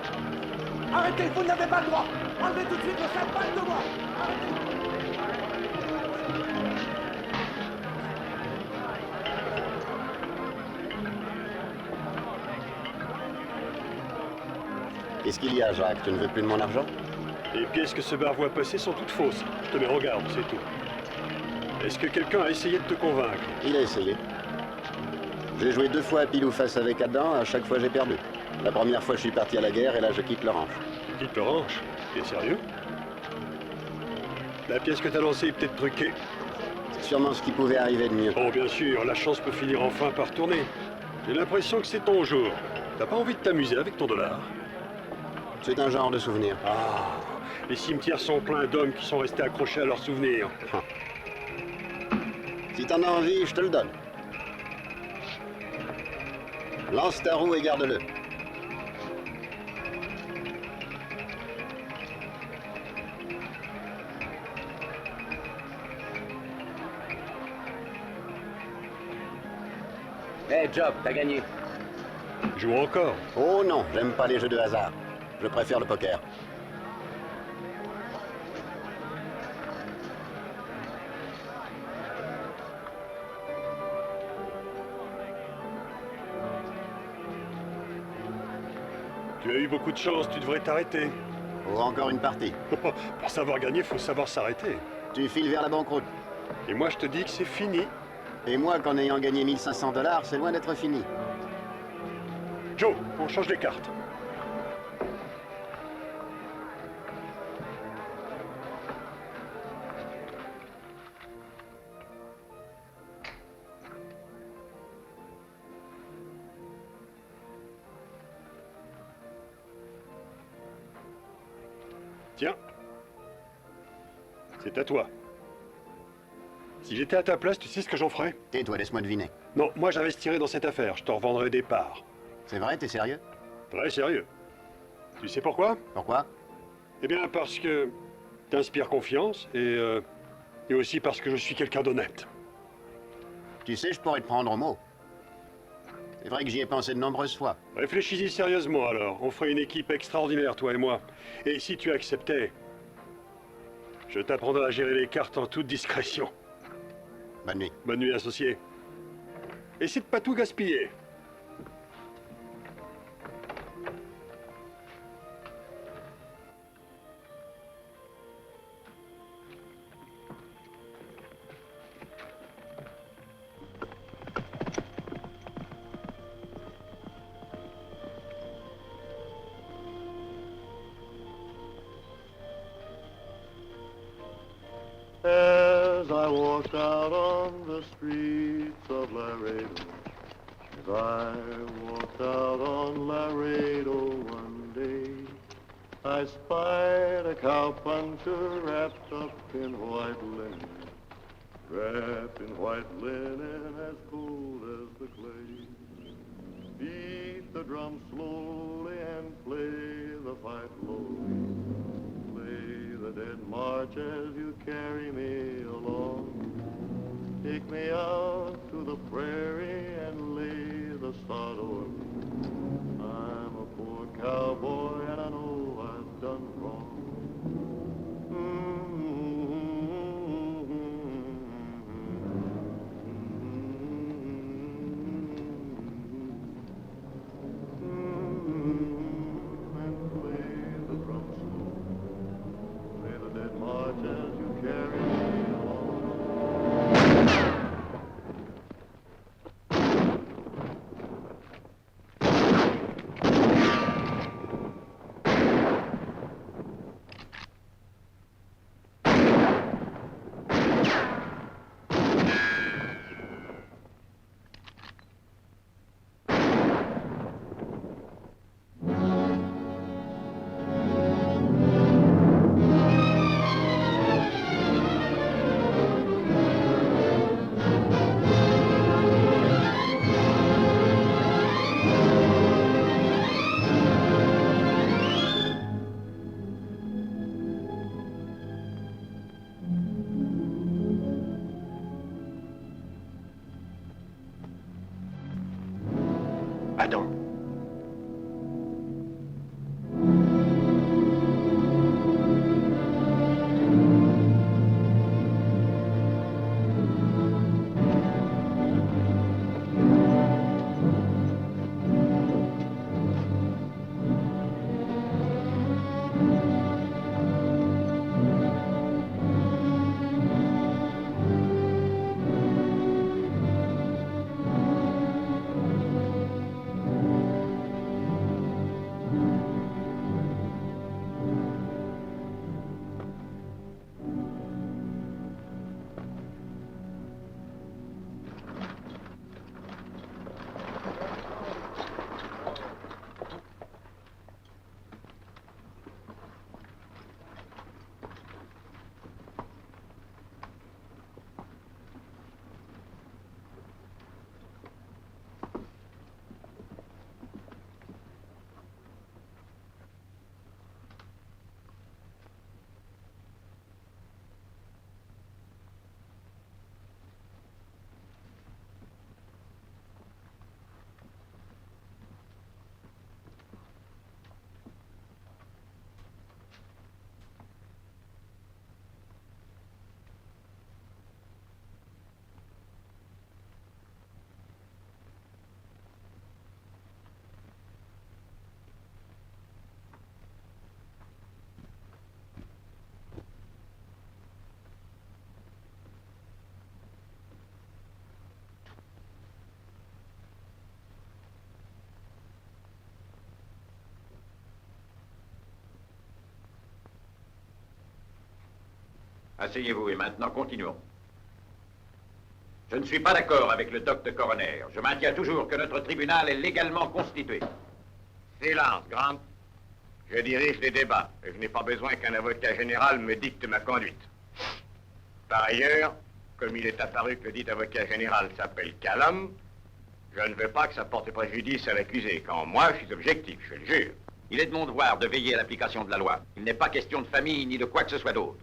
Arrêtez, vous n'avez pas le droit. Enlevez tout de suite le champagne de moi. Arrêtez. Qu'est-ce qu'il y a, Jacques? Tu ne veux plus de mon argent? Les pièces que ce bar voit passer sont toutes fausses. Je te mets en garde, c'est tout. Est-ce que quelqu'un a essayé de te convaincre? Il a essayé. J'ai joué 2 fois à pile ou face avec Adam, à chaque fois j'ai perdu. La première fois je suis parti à la guerre et là je quitte le ranch. Tu quittes le ranch? T'es sérieux? La pièce que t'as lancée est peut-être truquée. C'est sûrement ce qui pouvait arriver de mieux. Oh bien sûr, la chance peut finir enfin par tourner. J'ai l'impression que c'est ton jour. T'as pas envie de t'amuser avec ton dollar? C'est un genre de souvenir. Ah, les cimetières sont pleins d'hommes qui sont restés accrochés à leurs souvenirs. Si t'en as envie, je te le donne. Lance ta roue et garde-le. Hey, Job, t'as gagné. Joue encore. Oh non, j'aime pas les jeux de hasard. Je préfère le poker. Tu as eu beaucoup de chance, tu devrais t'arrêter. Oh, encore une partie. Pour savoir gagner, faut savoir s'arrêter. Tu files vers la banqueroute. Et moi, je te dis que c'est fini. Et moi, qu'en ayant gagné 1500 $, c'est loin d'être fini. Joe, on change les cartes. Tiens. C'est à toi. Si j'étais à ta place, tu sais ce que j'en ferais? Tais-toi, laisse-moi deviner. Non, moi j'investirais dans cette affaire. Je te revendrais des parts. C'est vrai, t'es sérieux? Très sérieux. Tu sais pourquoi? Pourquoi? Eh bien, parce que t'inspires confiance et aussi parce que je suis quelqu'un d'honnête. Tu sais, je pourrais te prendre au mot. C'est vrai que j'y ai pensé de nombreuses fois. Réfléchis-y sérieusement alors. On ferait une équipe extraordinaire, toi et moi. Et si tu acceptais, je t'apprendrais à gérer les cartes en toute discrétion. Bonne nuit. Bonne nuit, associé. Essaie de pas tout gaspiller. As I walked out on the streets of Laredo, as I walked out on Laredo one day, I spied a cowpuncher wrapped up in white linen, wrapped in white linen as cold as the clay. Beat the drum slowly and play the fife slowly. The dead march as you carry me along. Take me out to the prairie and lay the sod o'er me. I'm a poor cowboy and I know I've done wrong. And play the drum slowly. Play the dead march as you carry me along. Adam. Asseyez-vous et maintenant continuons. Je ne suis pas d'accord avec le docteur coroner. Je maintiens toujours que notre tribunal est légalement constitué. Silence, Grant. Je dirige les débats et je n'ai pas besoin qu'un avocat général me dicte ma conduite. Par ailleurs, comme il est apparu que le dit avocat général s'appelle Callum, je ne veux pas que ça porte préjudice à l'accusé, quand moi je suis objectif, je le jure. Il est de mon devoir de veiller à l'application de la loi. Il n'est pas question de famille ni de quoi que ce soit d'autre.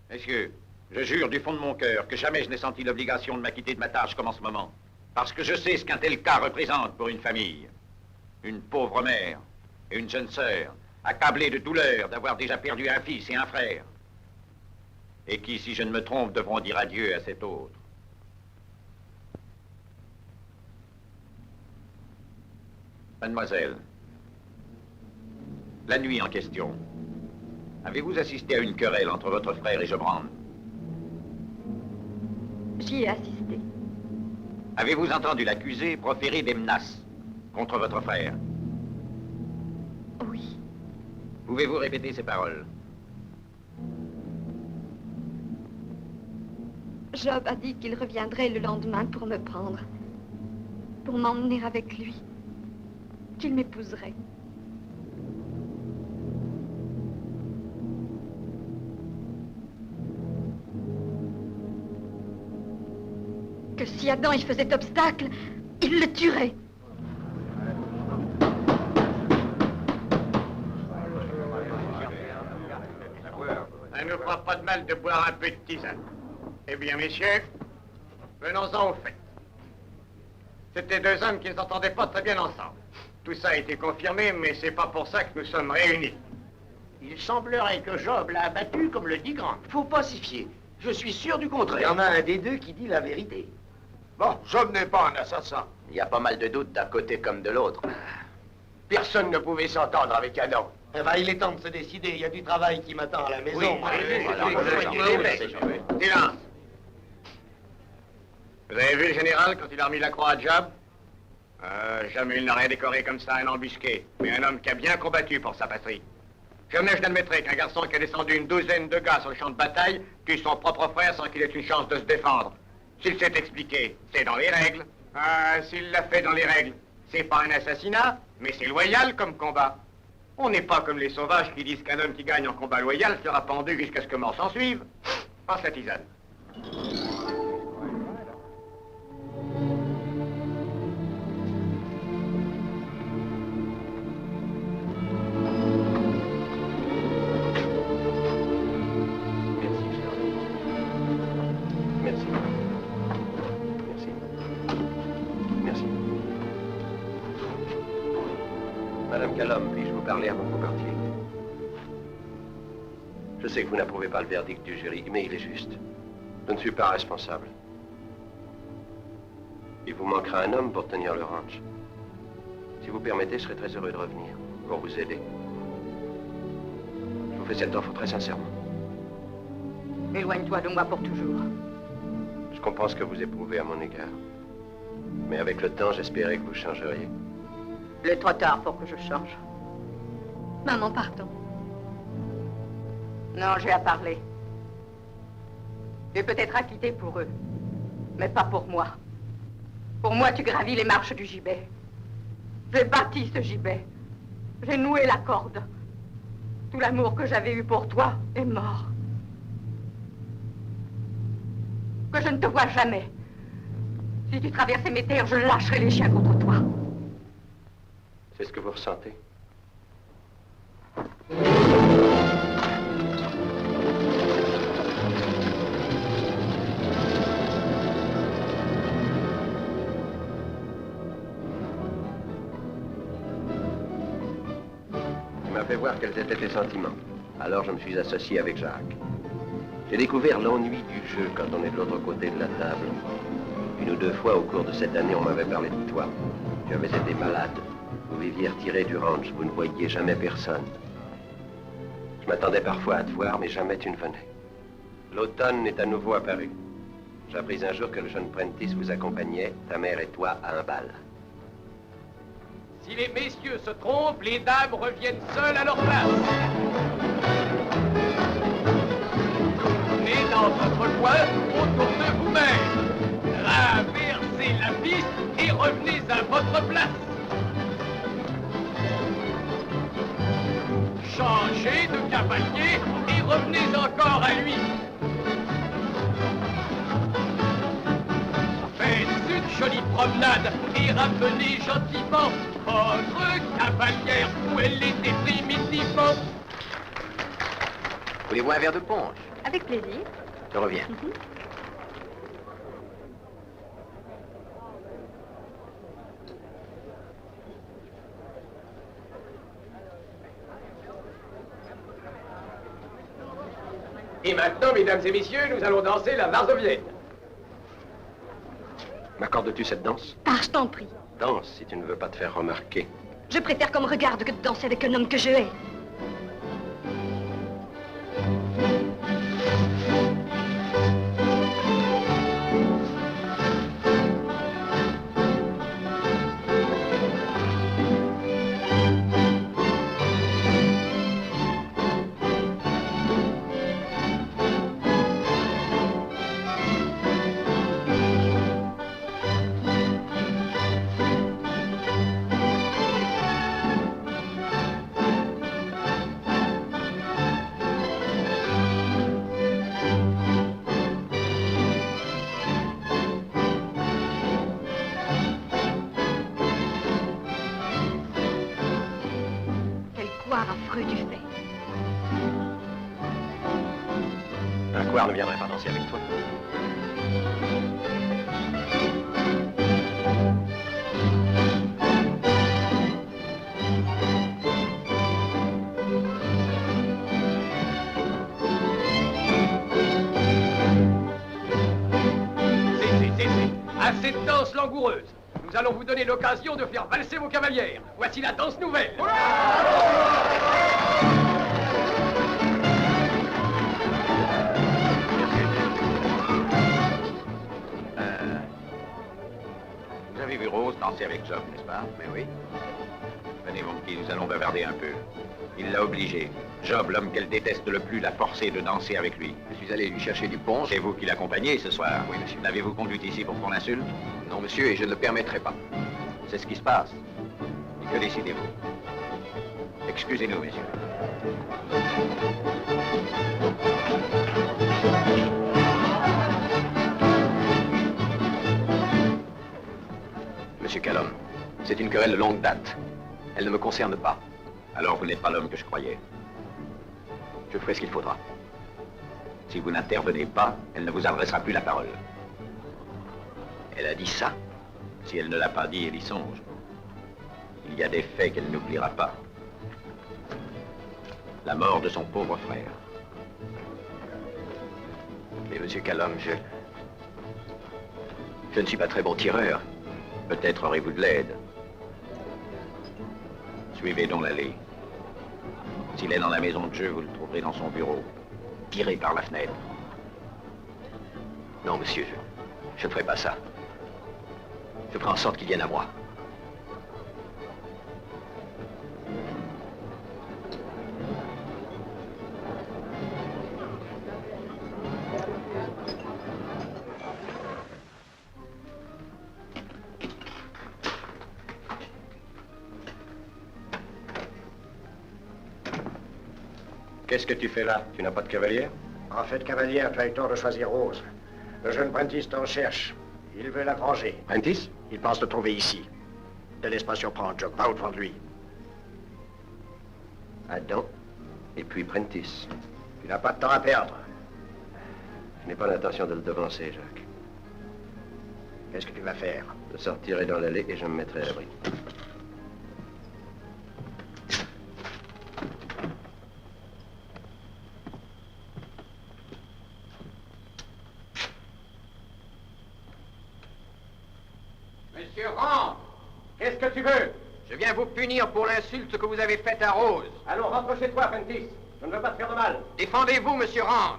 Messieurs, je jure du fond de mon cœur que jamais je n'ai senti l'obligation de m'acquitter de ma tâche comme en ce moment. Parce que je sais ce qu'un tel cas représente pour une famille. Une pauvre mère et une jeune sœur, accablées de douleur d'avoir déjà perdu un fils et un frère. Et qui, si je ne me trompe, devront dire adieu à cet autre. Mademoiselle, la nuit en question, avez-vous assisté à une querelle entre votre frère et Gebrand? J'y ai assisté. Avez-vous entendu l'accusé proférer des menaces contre votre frère? Oui. Pouvez-vous répéter ces paroles? Job a dit qu'il reviendrait le lendemain pour me prendre, pour m'emmener avec lui, qu'il m'épouserait. Que si Adam y faisait obstacle, il le tuerait. Ça ne nous fera pas de mal de boire un peu de tisane. Eh bien, messieurs, venons-en au fait. C'était deux hommes qui ne s'entendaient pas très bien ensemble. Tout ça a été confirmé, mais c'est pas pour ça que nous sommes réunis. Il semblerait que Job l'a abattu comme le dit Grant. Faut pas s'y fier. Je suis sûr du contraire. Il y en a un des deux qui dit la vérité. Bon, Job n'est pas un assassin. Il y a pas mal de doutes d'un côté comme de l'autre. Personne ne pouvait s'entendre avec Adam. Eh ben, il est temps de se décider. Il y a du travail qui m'attend à la maison. Silence. Vous avez vu le général quand il a remis la croix à Job? Jamais il n'aurait décoré comme ça un embusqué, mais un homme qui a bien combattu pour sa patrie. Jamais je n'admettrai qu'un garçon qui a descendu une douzaine de gars sur le champ de bataille tue son propre frère sans qu'il ait une chance de se défendre. S'il s'est expliqué, c'est dans les règles. S'il l'a fait dans les règles, c'est pas un assassinat, mais c'est loyal comme combat. On n'est pas comme les sauvages qui disent qu'un homme qui gagne en combat loyal sera pendu jusqu'à ce que mort s'en suive. Passe la tisane. Madame Callum, puis-je vous parler avant que vous partiez? Je sais que vous n'approuvez pas le verdict du jury, mais il est juste. Je ne suis pas responsable. Il vous manquera un homme pour tenir le ranch. Si vous permettez, je serai très heureux de revenir, pour vous aider. Je vous fais cette offre très sincèrement. Éloigne-toi de moi pour toujours. Je comprends ce que vous éprouvez à mon égard. Mais avec le temps, j'espérais que vous changeriez. Il est trop tard pour que je change. Maman, pardon. Non, j'ai à parler. Tu es peut-être acquitté pour eux, mais pas pour moi. Pour moi, tu gravis les marches du gibet. J'ai bâti ce gibet. J'ai noué la corde. Tout l'amour que j'avais eu pour toi est mort. Que je ne te vois jamais. Si tu traversais mes terres, je lâcherai les chiens contre toi. C'est ce que vous ressentez? Il m'a fait voir quels étaient tes sentiments. Alors je me suis associé avec Jacques. J'ai découvert l'ennui du jeu quand on est de l'autre côté de la table. Une ou deux fois au cours de cette année, on m'avait parlé de toi. Tu avais été malade. Vous viviez retiré du ranch, vous ne voyiez jamais personne. Je m'attendais parfois à te voir, mais jamais tu ne venais. L'automne est à nouveau apparu. J'ai appris un jour que le jeune Prentice vous accompagnait, ta mère et toi, à un bal. Si les messieurs se trompent, les dames reviennent seules à leur place. poings autour de vous-même. Traversez la piste et revenez à votre place. Changez de cavalier et revenez encore à lui. Faites une jolie promenade et ramenez gentiment votre cavalière où elle était primitivement. Voulez-vous un verre de punch? Avec plaisir. Je reviens. Et maintenant, mesdames et messieurs, nous allons danser la varsovienne. M'accordes-tu cette danse? Ah, je t'en prie. Danse, si tu ne veux pas te faire remarquer. Je préfère qu'on me regarde que de danser avec un homme que je hais. Affreux du fait. Un couard ne viendrait pas danser avec toi. À cette danse langoureuse, nous allons vous donner l'occasion de faire valser vos cavalières. Voici la danse nouvelle. Vous avez vu Rose danser avec Job, n'est-ce pas? Mais oui. Venez, mon petit, nous allons bavarder un peu. Il l'a obligé. Job, l'homme qu'elle déteste le plus, l'a forcé de danser avec lui. Je suis allé lui chercher du punch. C'est vous qui l'accompagnez ce soir? Oui, monsieur. L'avez-vous conduite ici pour qu'on l'insulte? Non, monsieur, et je ne le permettrai pas. C'est ce qui se passe. Et que décidez-vous? Excusez-nous, messieurs. Monsieur Callum, c'est une querelle de longue date. Elle ne me concerne pas. Alors vous n'êtes pas l'homme que je croyais. Je ferai ce qu'il faudra. Si vous n'intervenez pas, elle ne vous adressera plus la parole. Elle a dit ça? Si elle ne l'a pas dit, elle y songe. Il y a des faits qu'elle n'oubliera pas. La mort de son pauvre frère. Mais monsieur Callum, je ne suis pas très bon tireur. Peut-être aurez-vous de l'aide. Suivez donc l'allée. S'il est dans la maison de jeu, vous le trouverez dans son bureau. Tiré par la fenêtre. Non, monsieur, je ne ferai pas ça. Je ferai en sorte qu'il vienne à moi. Qu'est-ce que tu fais là? Tu n'as pas de cavalière? En fait, cavalière, tu as eu tort de choisir Rose. Le jeune Prentice t'en cherche. Il veut la venger. Prentice? Il pense te trouver ici. Ne te laisse pas surprendre, Job. Va au-devant de lui. Adam, et puis Prentice. Tu n'as pas de temps à perdre. Je n'ai pas l'intention de le devancer, Jacques. Qu'est-ce que tu vas faire? Je sortirai dans l'allée et je me mettrai à l'abri. Monsieur Rand, qu'est-ce que tu veux? Je viens vous punir pour l'insulte que vous avez faite à Rose. Allons, rentre chez toi, Prentice. Je ne veux pas te faire de mal. Défendez-vous, monsieur Rand.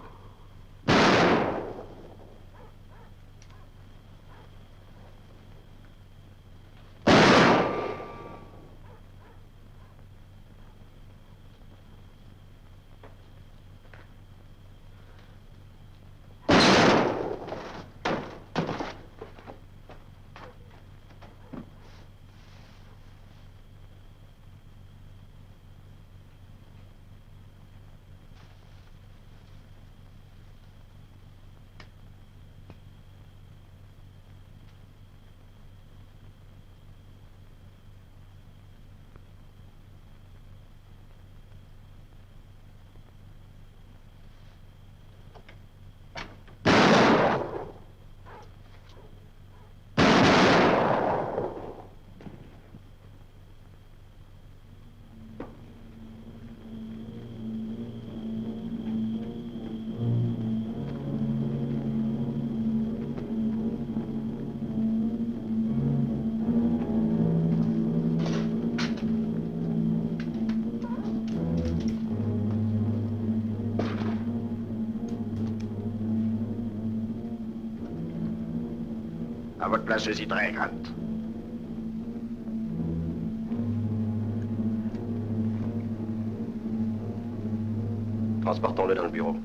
À votre place, j'hésiterais, Grant. Transportons-le dans le bureau.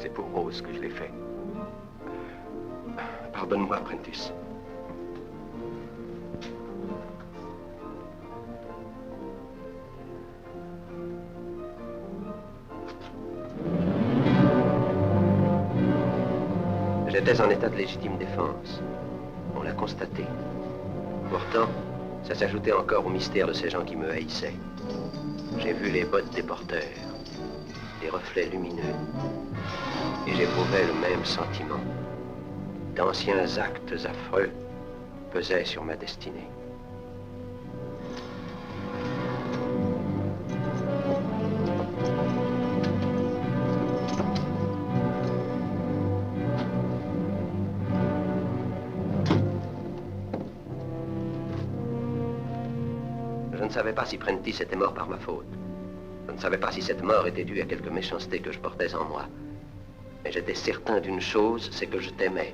C'est pour Rose que je l'ai fait. Pardonne-moi, Prentice. J'étais en état de légitime défense. On l'a constaté. Pourtant, ça s'ajoutait encore au mystère de ces gens qui me haïssaient. J'ai vu les bottes des porteurs, des reflets lumineux. Et j'éprouvais le même sentiment. D'anciens actes affreux pesaient sur ma destinée. Je ne savais pas si Prentice était mort par ma faute. Je ne savais pas si cette mort était due à quelque méchanceté que je portais en moi. Mais j'étais certain d'une chose, c'est que je t'aimais.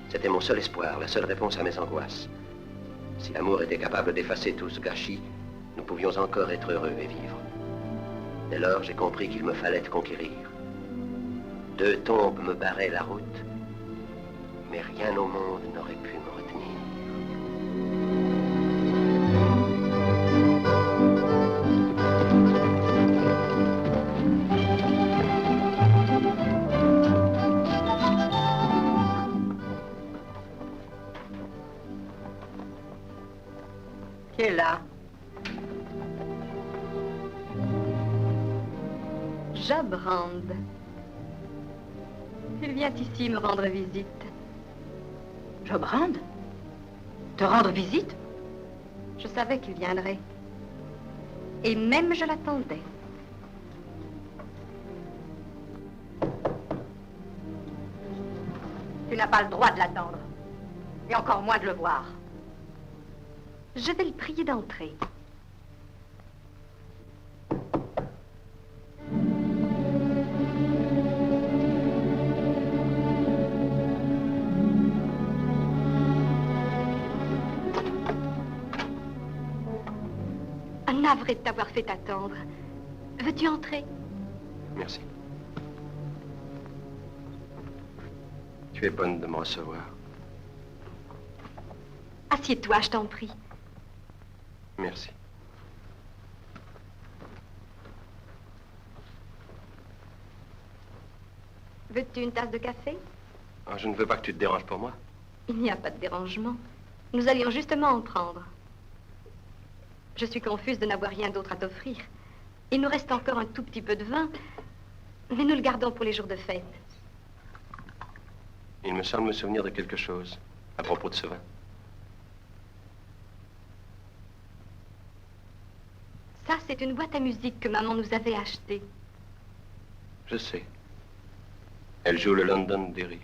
C'était mon seul espoir, la seule réponse à mes angoisses. Si l'amour était capable d'effacer tout ce gâchis, nous pouvions encore être heureux et vivre. Dès lors, j'ai compris qu'il me fallait te conquérir. 2 tombes me barraient la route, mais rien au monde n'aurait pu me retenir. Qui est là? Job Rand. Il vient ici me rendre visite. Job Rand? Te rendre visite? Je savais qu'il viendrait. Et même je l'attendais. Tu n'as pas le droit de l'attendre. Et encore moins de le voir. Je vais le prier d'entrer. Navré de t'avoir fait attendre. Veux-tu entrer? Merci. Tu es bonne de me recevoir. Assieds-toi, je t'en prie. Merci. Veux-tu une tasse de café? Oh, je ne veux pas que tu te déranges pour moi. Il n'y a pas de dérangement. Nous allions justement en prendre. Je suis confuse de n'avoir rien d'autre à t'offrir. Il nous reste encore un tout petit peu de vin, mais nous le gardons pour les jours de fête. Il me semble me souvenir de quelque chose à propos de ce vin. Ça, c'est une boîte à musique que maman nous avait achetée. Je sais. Elle joue le Londonderry.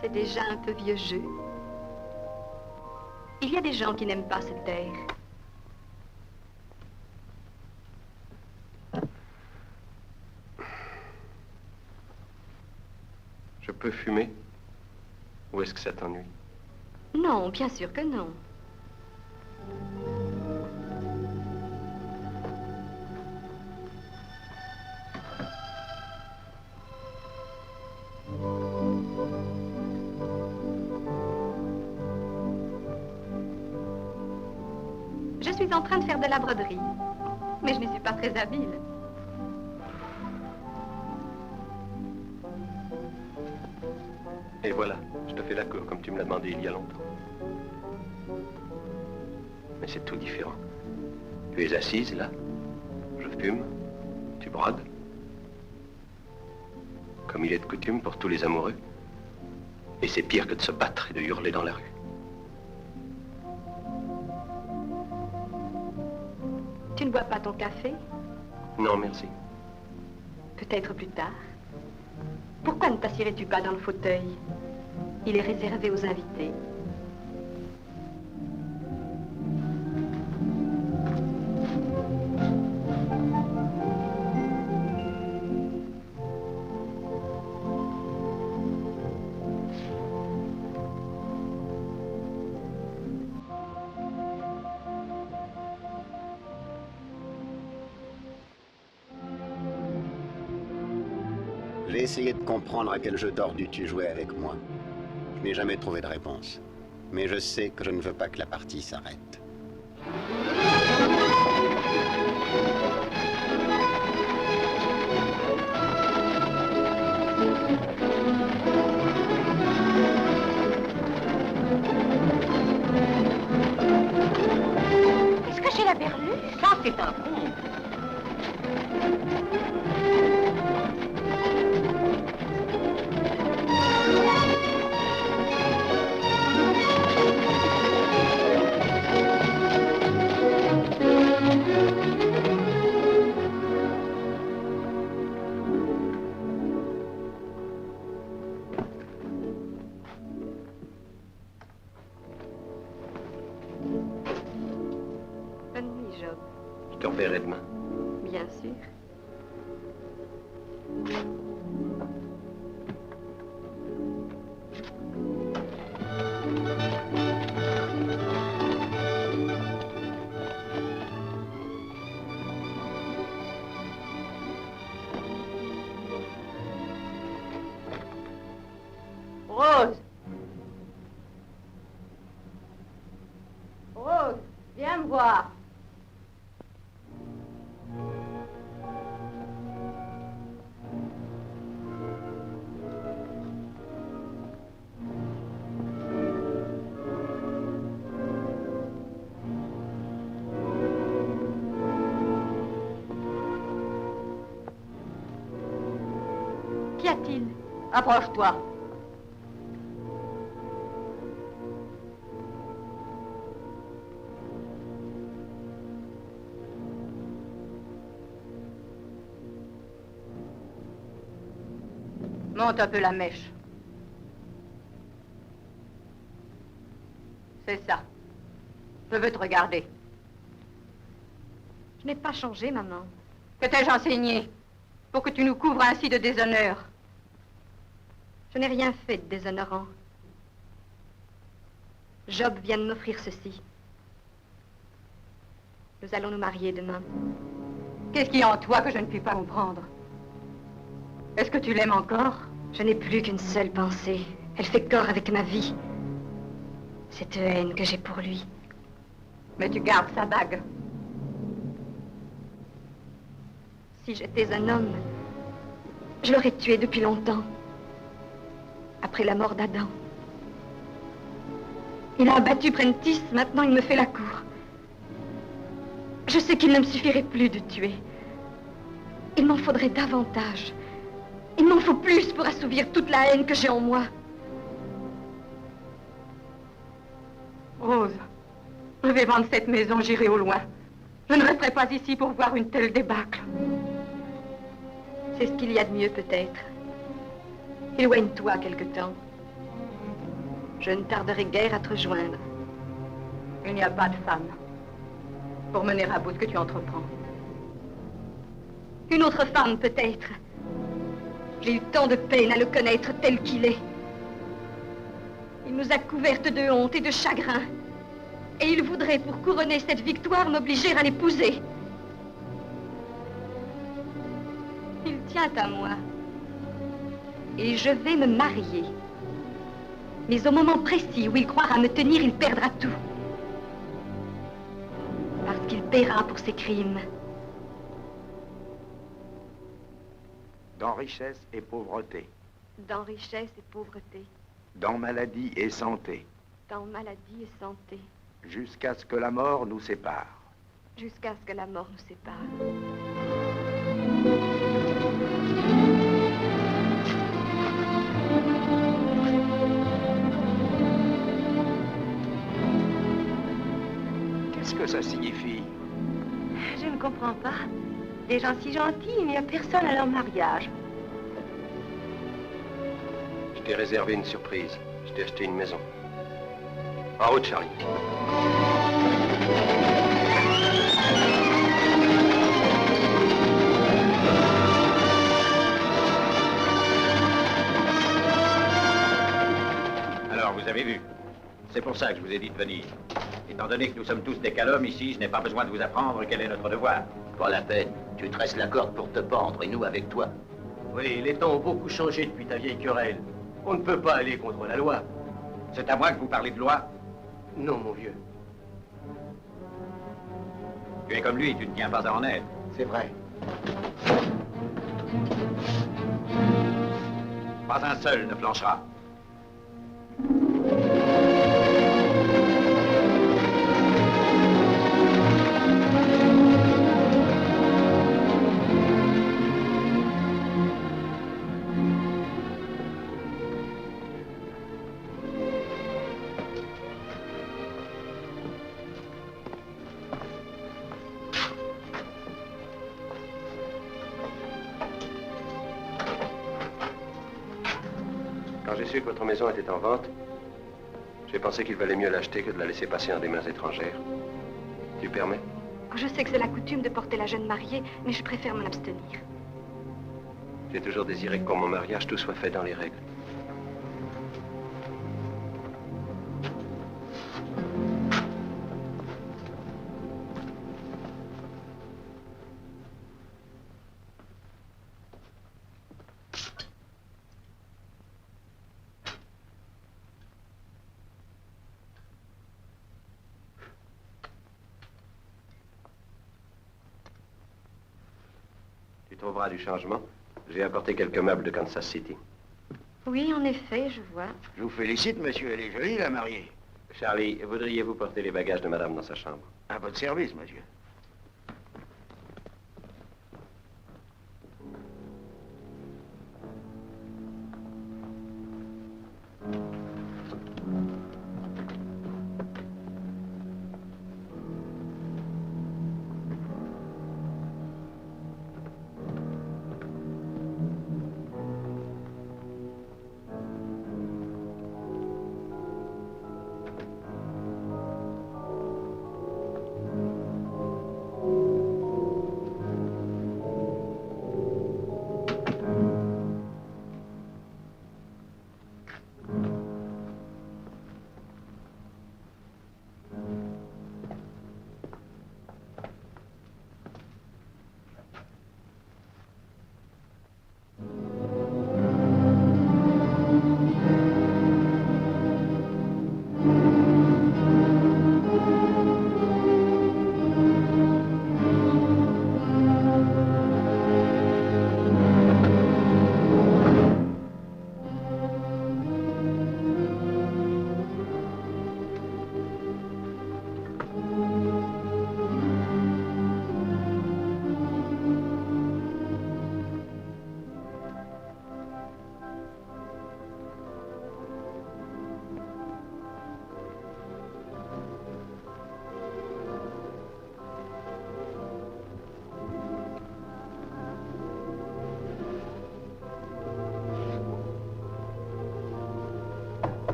C'est déjà un peu vieux jeu. Il y a des gens qui n'aiment pas cette terre. Je peux fumer? Ou est-ce que ça t'ennuie? Non, bien sûr que non. Je suis en train de faire de la broderie. Mais je n'y suis pas très habile. Et voilà, je te fais la cour comme tu me l'as demandé il y a longtemps. Mais c'est tout différent. Tu es assise là, je fume, tu brodes. Comme il est de coutume pour tous les amoureux. Et c'est pire que de se battre et de hurler dans la rue. Tu ne bois pas ton café? Non, merci. Peut-être plus tard. Pourquoi ne t'assirais-tu pas dans le fauteuil? Il est réservé aux invités. J'ai essayé de comprendre à quel jeu tordu tu jouais avec moi. Je n'ai jamais trouvé de réponse. Mais je sais que je ne veux pas que la partie s'arrête. Est-ce que j'ai la berlue? Ça, c'est un con. Bonne nuit, Job. Je te reverrai demain. Bien sûr. Rose! Rose, viens me voir. Qu'y a-t-il? Approche-toi. Monte un peu la mèche. C'est ça. Je veux te regarder. Je n'ai pas changé, maman. Que t'ai-je enseigné pour que tu nous couvres ainsi de déshonneur? Je n'ai rien fait de déshonorant. Job vient de m'offrir ceci. Nous allons nous marier demain. Qu'est-ce qu'il y a en toi que je ne puis pas comprendre? Est-ce que tu l'aimes encore? Je n'ai plus qu'une seule pensée. Elle fait corps avec ma vie. Cette haine que j'ai pour lui. Mais tu gardes sa bague. Si j'étais un homme, je l'aurais tué depuis longtemps. Après la mort d'Adam. Il a abattu Prentice, maintenant il me fait la cour. Je sais qu'il ne me suffirait plus de tuer. Il m'en faudrait davantage. Il m'en faut plus pour assouvir toute la haine que j'ai en moi. Rose, je vais vendre cette maison, j'irai au loin. Je ne resterai pas ici pour voir une telle débâcle. C'est ce qu'il y a de mieux peut-être. Éloigne-toi quelque temps. Je ne tarderai guère à te rejoindre. Il n'y a pas de femme pour mener à bout ce que tu entreprends. Une autre femme peut-être. J'ai eu tant de peine à le connaître tel qu'il est. Il nous a couvertes de honte et de chagrin. Et il voudrait, pour couronner cette victoire, m'obliger à l'épouser. Il tient à moi. Et je vais me marier. Mais au moment précis où il croira me tenir, il perdra tout. paiera pour ses crimes. Dans richesse et pauvreté, Dans richesse et pauvreté, dans maladie et santé, dans maladie et santé, jusqu'à ce que la mort nous sépare. jusqu'à ce que la mort nous sépare. Qu'est-ce que ça signifie? Je ne comprends pas. Des gens si gentils, il n'y a personne à leur mariage. Je t'ai réservé une surprise. Je t'ai acheté une maison. En route, Charlie. Alors, vous avez vu. C'est pour ça que je vous ai dit de venir. Étant donné que nous sommes tous des calommes ici, je n'ai pas besoin de vous apprendre quel est notre devoir. Pas la peine. Tu tresses la corde pour te pendre et nous avec toi. Oui, les temps ont beaucoup changé depuis ta vieille querelle. On ne peut pas aller contre la loi. C'est à moi que vous parlez de loi? Non, mon vieux. Tu es comme lui, tu ne tiens pas à en être. C'est vrai. Pas un seul ne flanchera. Quand j'ai su que votre maison était en vente, j'ai pensé qu'il valait mieux l'acheter que de la laisser passer en des mains étrangères. Tu permets? Je sais que c'est la coutume de porter la jeune mariée, mais je préfère m'en abstenir. J'ai toujours désiré que pour mon mariage, tout soit fait dans les règles. Tu trouveras du changement. J'ai apporté quelques meubles de Kansas City. Oui, en effet, je vois. Je vous félicite, monsieur. Elle est jolie, la mariée. Charlie, voudriez-vous porter les bagages de madame dans sa chambre? À votre service, monsieur.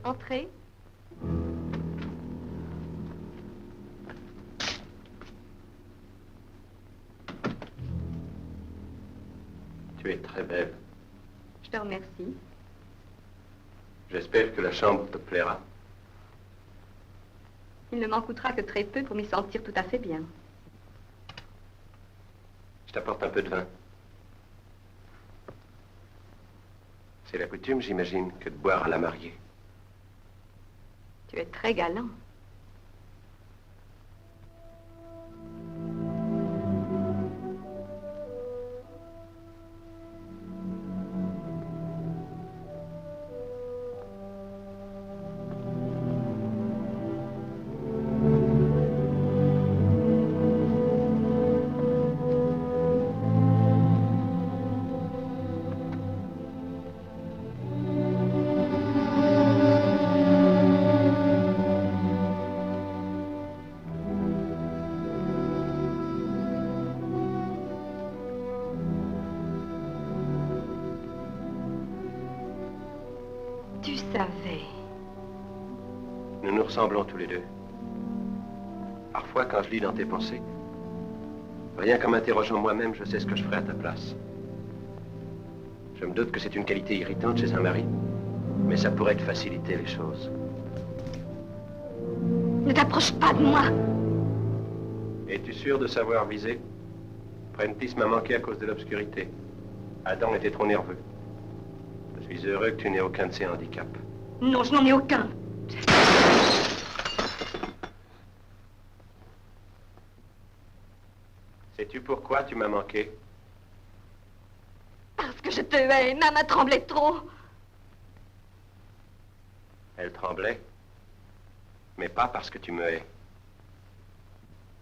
Entrez. Tu es très belle. Je te remercie. J'espère que la chambre te plaira. Il ne m'en coûtera que très peu pour m'y sentir tout à fait bien. Je t'apporte un peu de vin. C'est la coutume, j'imagine, que de boire à la mariée. Tu es très galant. tu savais. Nous nous ressemblons tous les deux. Parfois, quand je lis dans tes pensées, rien qu'en m'interrogeant moi-même, je sais ce que je ferais à ta place. Je me doute que c'est une qualité irritante chez un mari, mais ça pourrait te faciliter les choses. Ne t'approche pas de moi. Es-tu sûr de savoir viser? Prentice m'a manqué à cause de l'obscurité. Adam était trop nerveux. Je suis heureux que tu n'aies aucun de ces handicaps. Non, je n'en ai aucun. Sais-tu pourquoi tu m'as manqué? Parce que je te hais. Ma main tremblait trop. Elle tremblait, mais pas parce que tu me hais.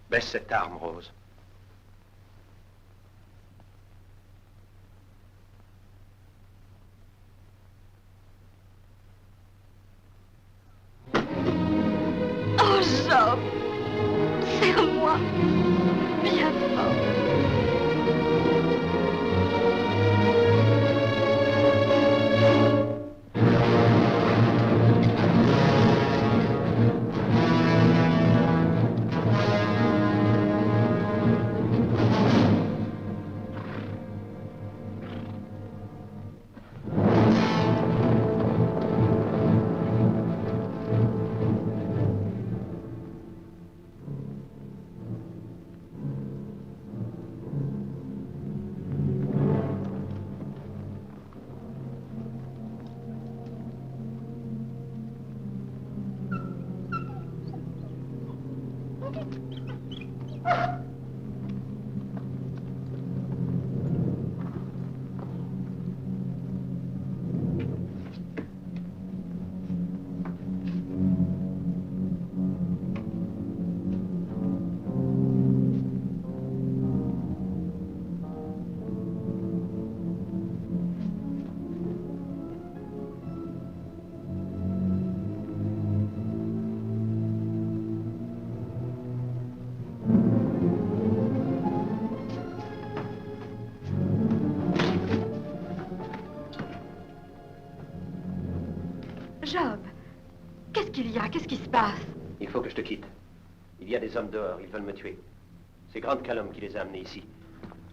Baisse cette arme, Rose. Oh, Job, serre-moi bien fort. Job, qu'est-ce qu'il y a? Qu'est-ce qui se passe? Il faut que je te quitte. Il y a des hommes dehors, ils veulent me tuer. C'est Grant Callum qui les a amenés ici.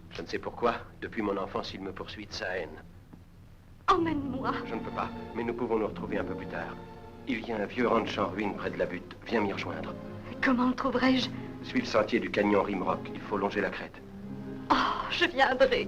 Je ne sais pourquoi, depuis mon enfance, il me poursuit de sa haine. Emmène-moi. Je ne peux pas, mais nous pouvons nous retrouver un peu plus tard. Il y a un vieux ranch en ruine près de la butte. Viens m'y rejoindre. Comment le trouverai-je? Suis le sentier du canyon Rimrock. Il faut longer la crête. Oh, je viendrai.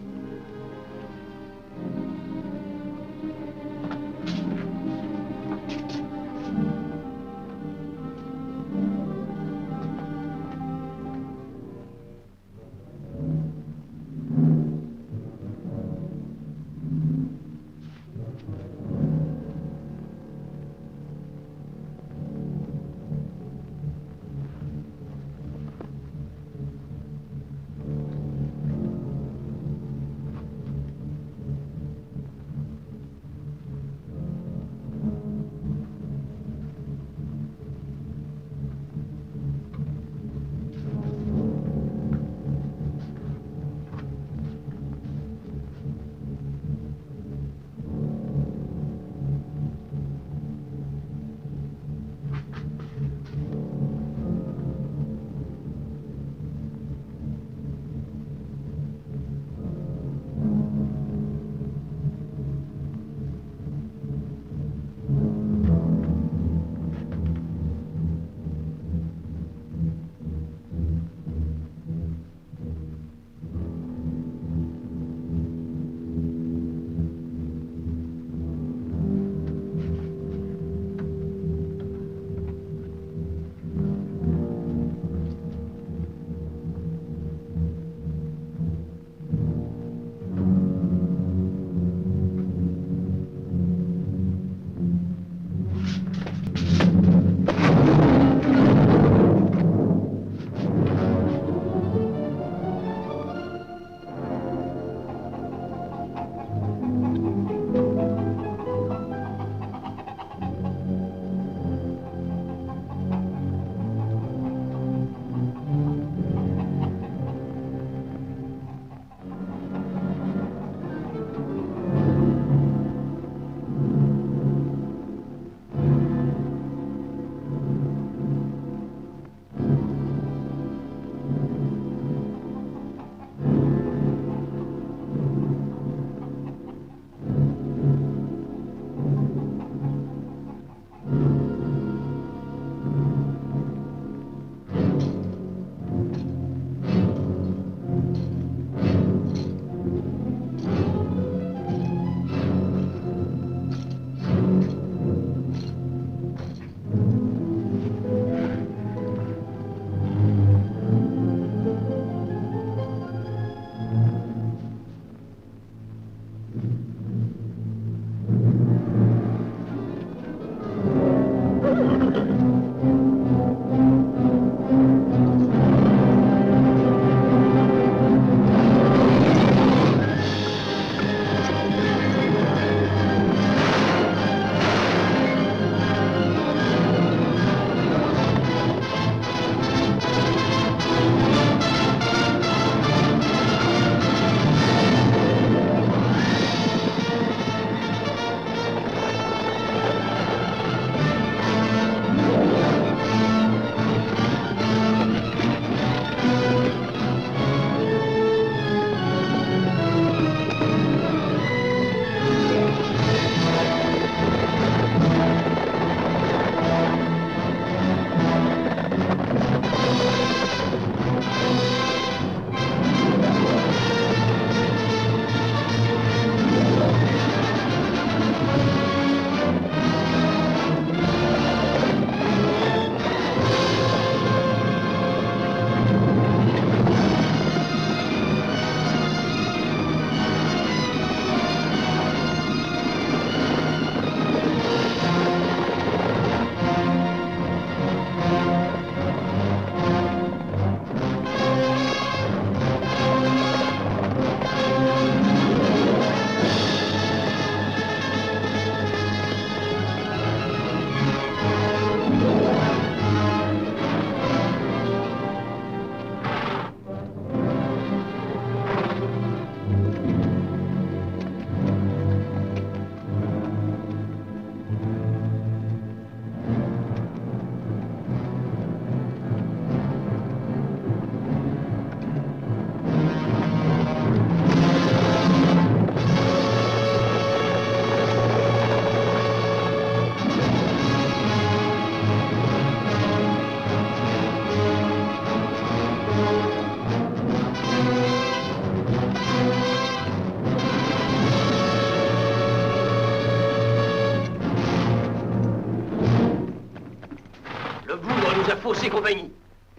Athos et compagnie.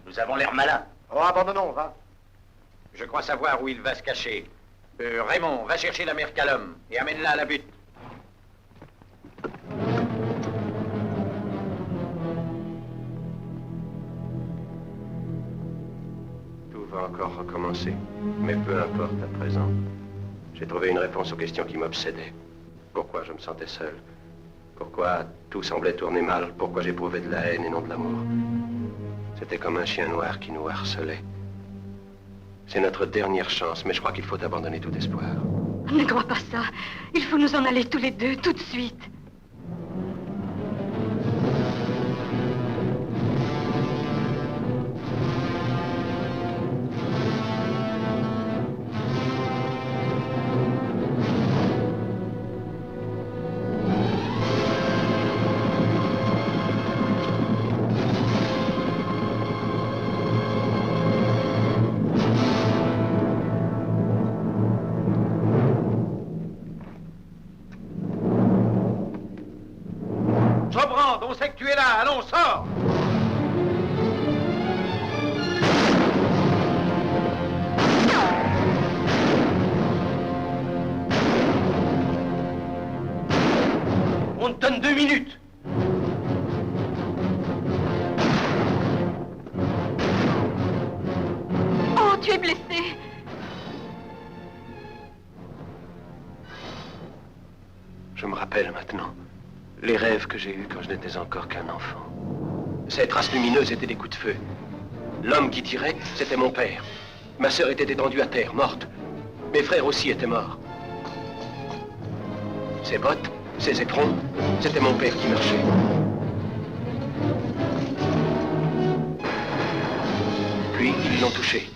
Nous avons l'air malins. Oh, abandonnons, va. Je crois savoir où il va se cacher. Raymond, va chercher la mère Callum et amène-la à la butte. Tout va encore recommencer. Mais peu importe à présent. J'ai trouvé une réponse aux questions qui m'obsédaient. Pourquoi je me sentais seul? Pourquoi tout semblait tourner mal? Pourquoi j'éprouvais de la haine et non de l'amour? C'était comme un chien noir qui nous harcelait. C'est notre dernière chance, mais je crois qu'il faut abandonner tout espoir. Ne crois pas ça. Il faut nous en aller tous les deux, tout de suite. On sait que tu es là, allons, sors! On te donne 2 minutes. Oh, tu es blessé. Je me rappelle maintenant les rêves que j'ai eus quand je n'étais encore qu'un enfant. Ces traces lumineuses étaient des coups de feu. L'homme qui tirait, c'était mon père. Ma sœur était étendue à terre, morte. Mes frères aussi étaient morts. Ses bottes, ses éperons, c'était mon père qui marchait. Puis, ils l'ont touché.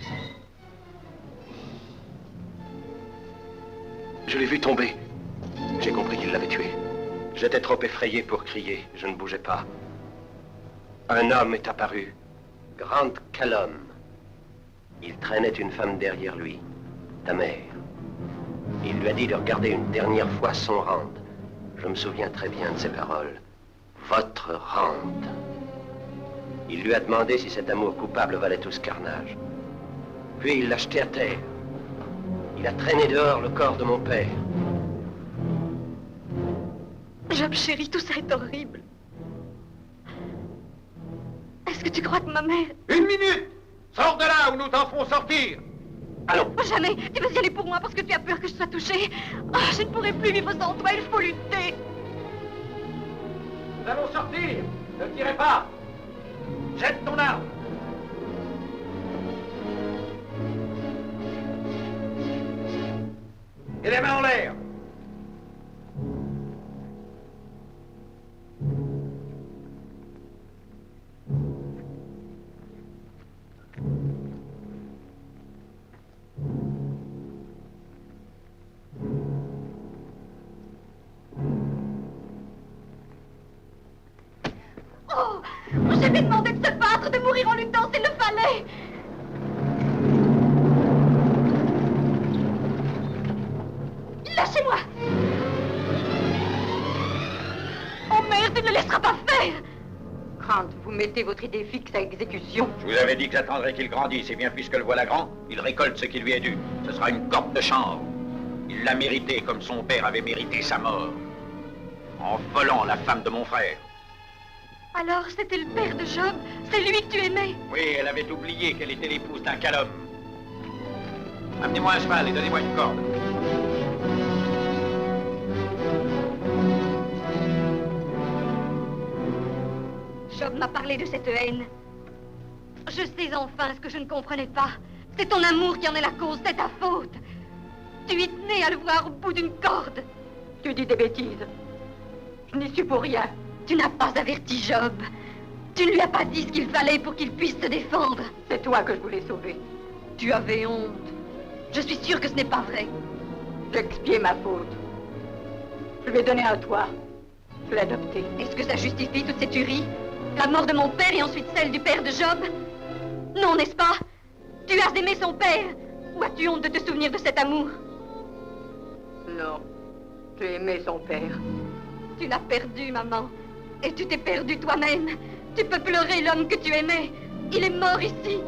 Je l'ai vu tomber. J'ai compris qu'il l'avait tué. J'étais trop effrayé pour crier. Je ne bougeais pas. Un homme est apparu. Grant Callum. Il traînait une femme derrière lui. Ta mère. Il lui a dit de regarder une dernière fois son rente. Je me souviens très bien de ces paroles. Votre rente. Il lui a demandé si cet amour coupable valait tout ce carnage. Puis il l'a jeté à terre. Il a traîné dehors le corps de mon père. Job, chérie, tout ça est horrible. Est-ce que tu crois que ma mère... 1 minute! Sors de là ou nous t'en ferons sortir! Allons! Oh, jamais! Tu vas y aller pour moi parce que tu as peur que je sois touchée. Oh, je ne pourrai plus vivre sans toi, il faut lutter. Nous allons sortir! Ne tirez pas! Jette ton arme! Et les mains en l'air! Oh, j'avais demandé de se battre, de mourir en luttant s'il le fallait. Lâchez-moi. Oh merde, tu ne le laisseras pas faire. Grant, vous mettez votre idée fixe à exécution. Je vous avais dit que j'attendrais qu'il grandisse, et bien puisque le voilà grand, il récolte ce qui lui est dû. Ce sera une corde de chanvre. Il l'a mérité comme son père avait mérité sa mort. En volant la femme de mon frère. Alors, c'était le père de Job? C'est lui que tu aimais? Oui, elle avait oublié qu'elle était l'épouse d'un Callum. Amenez-moi un cheval et donnez-moi une corde. Job m'a parlé de cette haine. Je sais enfin ce que je ne comprenais pas. C'est ton amour qui en est la cause, c'est ta faute. Tu y tenais à le voir au bout d'une corde. Tu dis des bêtises. Je n'y suis pour rien. Tu n'as pas averti Job. Tu ne lui as pas dit ce qu'il fallait pour qu'il puisse se défendre. C'est toi que je voulais sauver. Tu avais honte. Je suis sûre que ce n'est pas vrai. J'ai expié ma faute. Je lui ai donné un toit. Je l'ai adopté. Est-ce que ça justifie toute cette tuerie? La mort de mon père et ensuite celle du père de Job? Non, n'est-ce pas? Tu as aimé son père? Ou as-tu honte de te souvenir de cet amour? Non, j'ai aimé son père. Tu l'as perdu, maman. Et tu t'es perdu toi-même. Tu peux pleurer l'homme que tu aimais. Il est mort ici.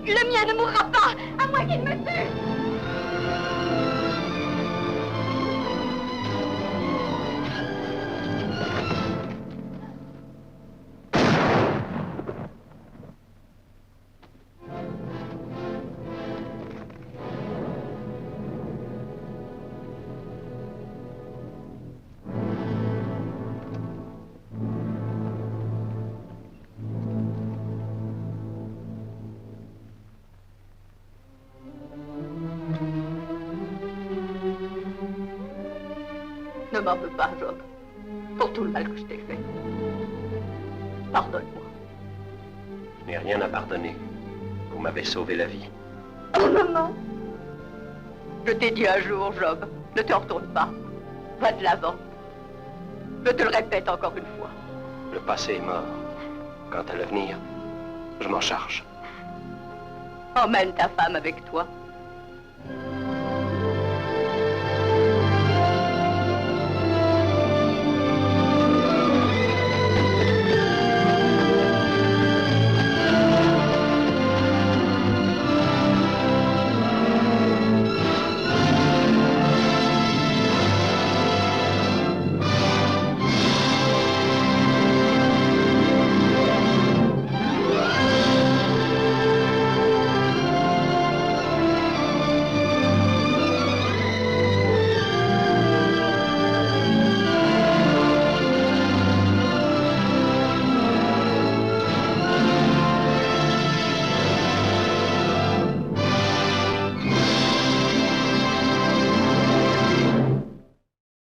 Le mien ne mourra pas, à moins qu'il me tue. Ne m'en veux pas, Job, pour tout le mal que je t'ai fait. Pardonne-moi. Je n'ai rien à pardonner. Vous m'avez sauvé la vie. Oh, maman! Je t'ai dit un jour, Job, ne te retourne pas. Va de l'avant. Je te le répète encore une fois. Le passé est mort. Quant à l'avenir, je m'en charge. Emmène ta femme avec toi.